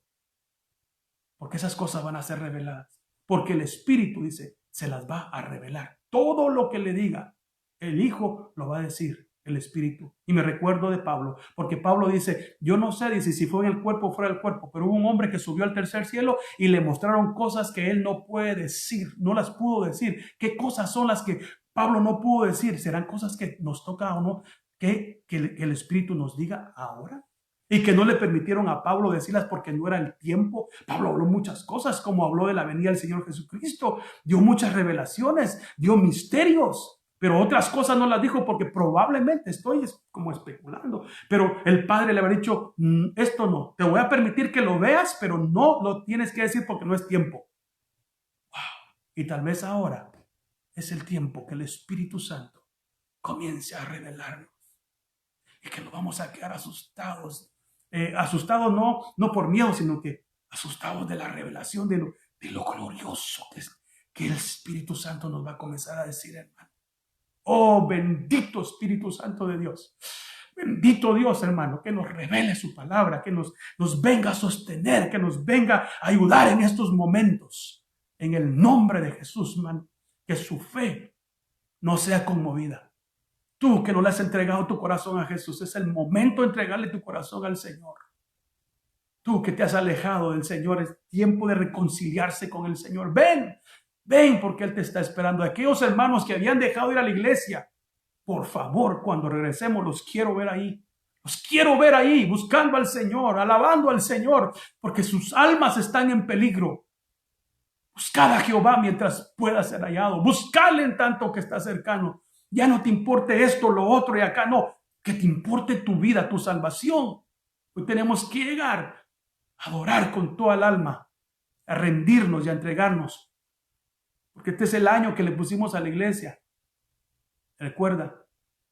Porque esas cosas van a ser reveladas. porque el Espíritu, dice, se las va a revelar. Todo lo que le diga, el Hijo lo va a decir, el Espíritu. Y me recuerdo de Pablo, porque Pablo dice, yo no sé, dice, si fue en el cuerpo o fuera del cuerpo, pero hubo un hombre que subió al tercer cielo y le mostraron cosas que él no puede decir, no las pudo decir. ¿Qué cosas son las que Pablo no pudo decir? ¿Serán cosas que nos toca o no que el Espíritu nos diga ahora? Y que no le permitieron a Pablo decirlas porque no era el tiempo. Pablo habló muchas cosas, como habló de la venida del Señor Jesucristo. Dio muchas revelaciones, dio misterios, pero otras cosas no las dijo porque probablemente, estoy como especulando, pero el Padre le había dicho, esto no, te voy a permitir que lo veas, pero no lo tienes que decir porque no es tiempo. Wow. Y tal vez ahora es el tiempo que el Espíritu Santo comience a revelarnos y que nos vamos a quedar asustados. Asustados no por miedo, sino que asustados de la revelación de lo glorioso que el Espíritu Santo nos va a comenzar a decir, hermano. Oh, bendito Espíritu Santo de Dios. Bendito Dios, hermano, que nos revele su palabra, que nos venga a sostener, que nos venga a ayudar en estos momentos. En el nombre de Jesús, man, que su fe no sea conmovida. Tú que no le has entregado tu corazón a Jesús, es el momento de entregarle tu corazón al Señor. Tú que te has alejado del Señor, es tiempo de reconciliarse con el Señor. Ven porque Él te está esperando. Aquellos hermanos que habían dejado ir a la iglesia, por favor, cuando regresemos, los quiero ver ahí. Los quiero ver ahí, buscando al Señor, alabando al Señor, porque sus almas están en peligro. Buscad a Jehová mientras pueda ser hallado. Buscadle en tanto que está cercano. Ya no te importe esto, lo otro y acá, no. Que te importe tu vida, tu salvación. Hoy tenemos que llegar a adorar con toda el alma, a rendirnos y a entregarnos. Porque este es el año que le pusimos a la iglesia. Recuerda,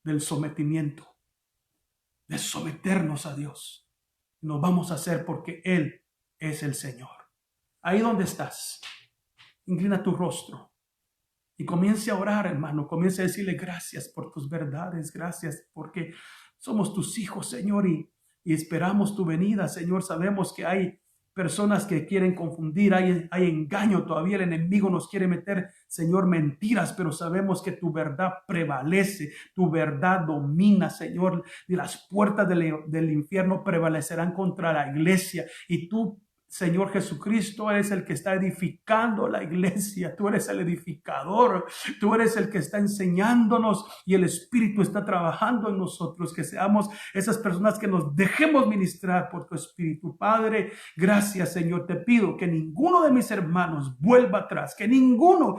del sometimiento, de someternos a Dios. Nos vamos a hacer porque Él es el Señor. Ahí donde estás, inclina tu rostro. Y comience a orar, hermano. Comience a decirle gracias por tus verdades. Gracias porque somos tus hijos, Señor, y esperamos tu venida, Señor. Sabemos que hay personas que quieren confundir, hay engaño. Todavía el enemigo nos quiere meter, Señor, mentiras, pero sabemos que tu verdad prevalece. Tu verdad domina, Señor. Y las puertas del infierno prevalecerán contra la iglesia. Y tú, Señor Jesucristo, eres el que está edificando la iglesia. Tú eres el edificador. Tú eres el que está enseñándonos y el Espíritu está trabajando en nosotros. Que seamos esas personas que nos dejemos ministrar por tu Espíritu. Padre, gracias, Señor. Te pido que ninguno de mis hermanos vuelva atrás. Que ninguno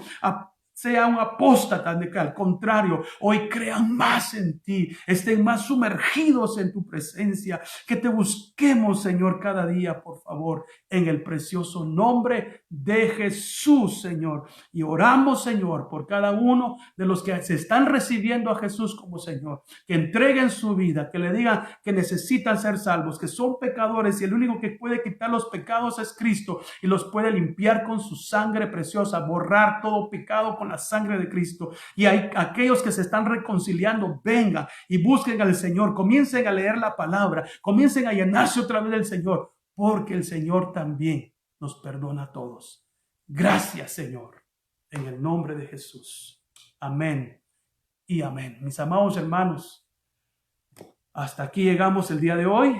sea un apóstata, al contrario, hoy crean más en ti, estén más sumergidos en tu presencia, que te busquemos, Señor, cada día, por favor, en el precioso nombre de Jesús, Señor. Y oramos, Señor, por cada uno de los que se están recibiendo a Jesús como Señor, que entreguen su vida, que le digan que necesitan ser salvos, que son pecadores y el único que puede quitar los pecados es Cristo y los puede limpiar con su sangre preciosa, borrar todo pecado con la sangre de Cristo. Y hay aquellos que se están reconciliando, vengan y busquen al Señor, comiencen a leer la palabra, comiencen a llenarse otra vez del Señor, porque el Señor también nos perdona a todos. Gracias, Señor, en el nombre de Jesús. Amén y amén. Mis amados hermanos, hasta aquí llegamos el día de hoy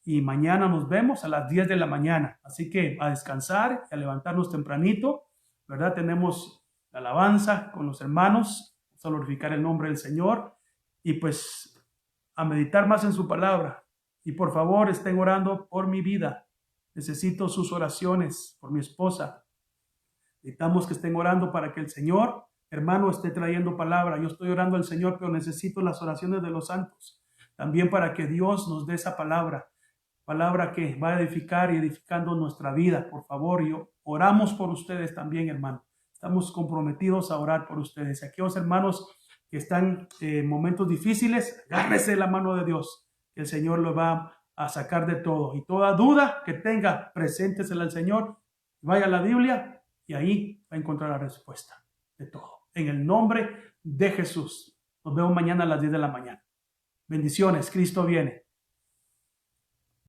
y mañana nos vemos a las 10 de la mañana. Así que a descansar y a levantarnos tempranito, ¿verdad? Tenemos la alabanza con los hermanos, a glorificar el nombre del Señor y pues a meditar más en su palabra. Y por favor estén orando por mi vida. Necesito sus oraciones por mi esposa. Necesitamos que estén orando para que el Señor, hermano, esté trayendo palabra. Yo estoy orando al Señor, pero necesito las oraciones de los santos. También para que Dios nos dé esa palabra que va a edificar y edificando nuestra vida. Por favor, y oramos por ustedes también, hermano. Estamos comprometidos a orar por ustedes. Aquellos hermanos que están en momentos difíciles, agárrese la mano de Dios. El Señor lo va a sacar de todo. Y toda duda que tenga, preséntesela al Señor. Vaya a la Biblia y ahí va a encontrar la respuesta de todo. En el nombre de Jesús. Nos vemos mañana a las 10 de la mañana. Bendiciones. Cristo viene.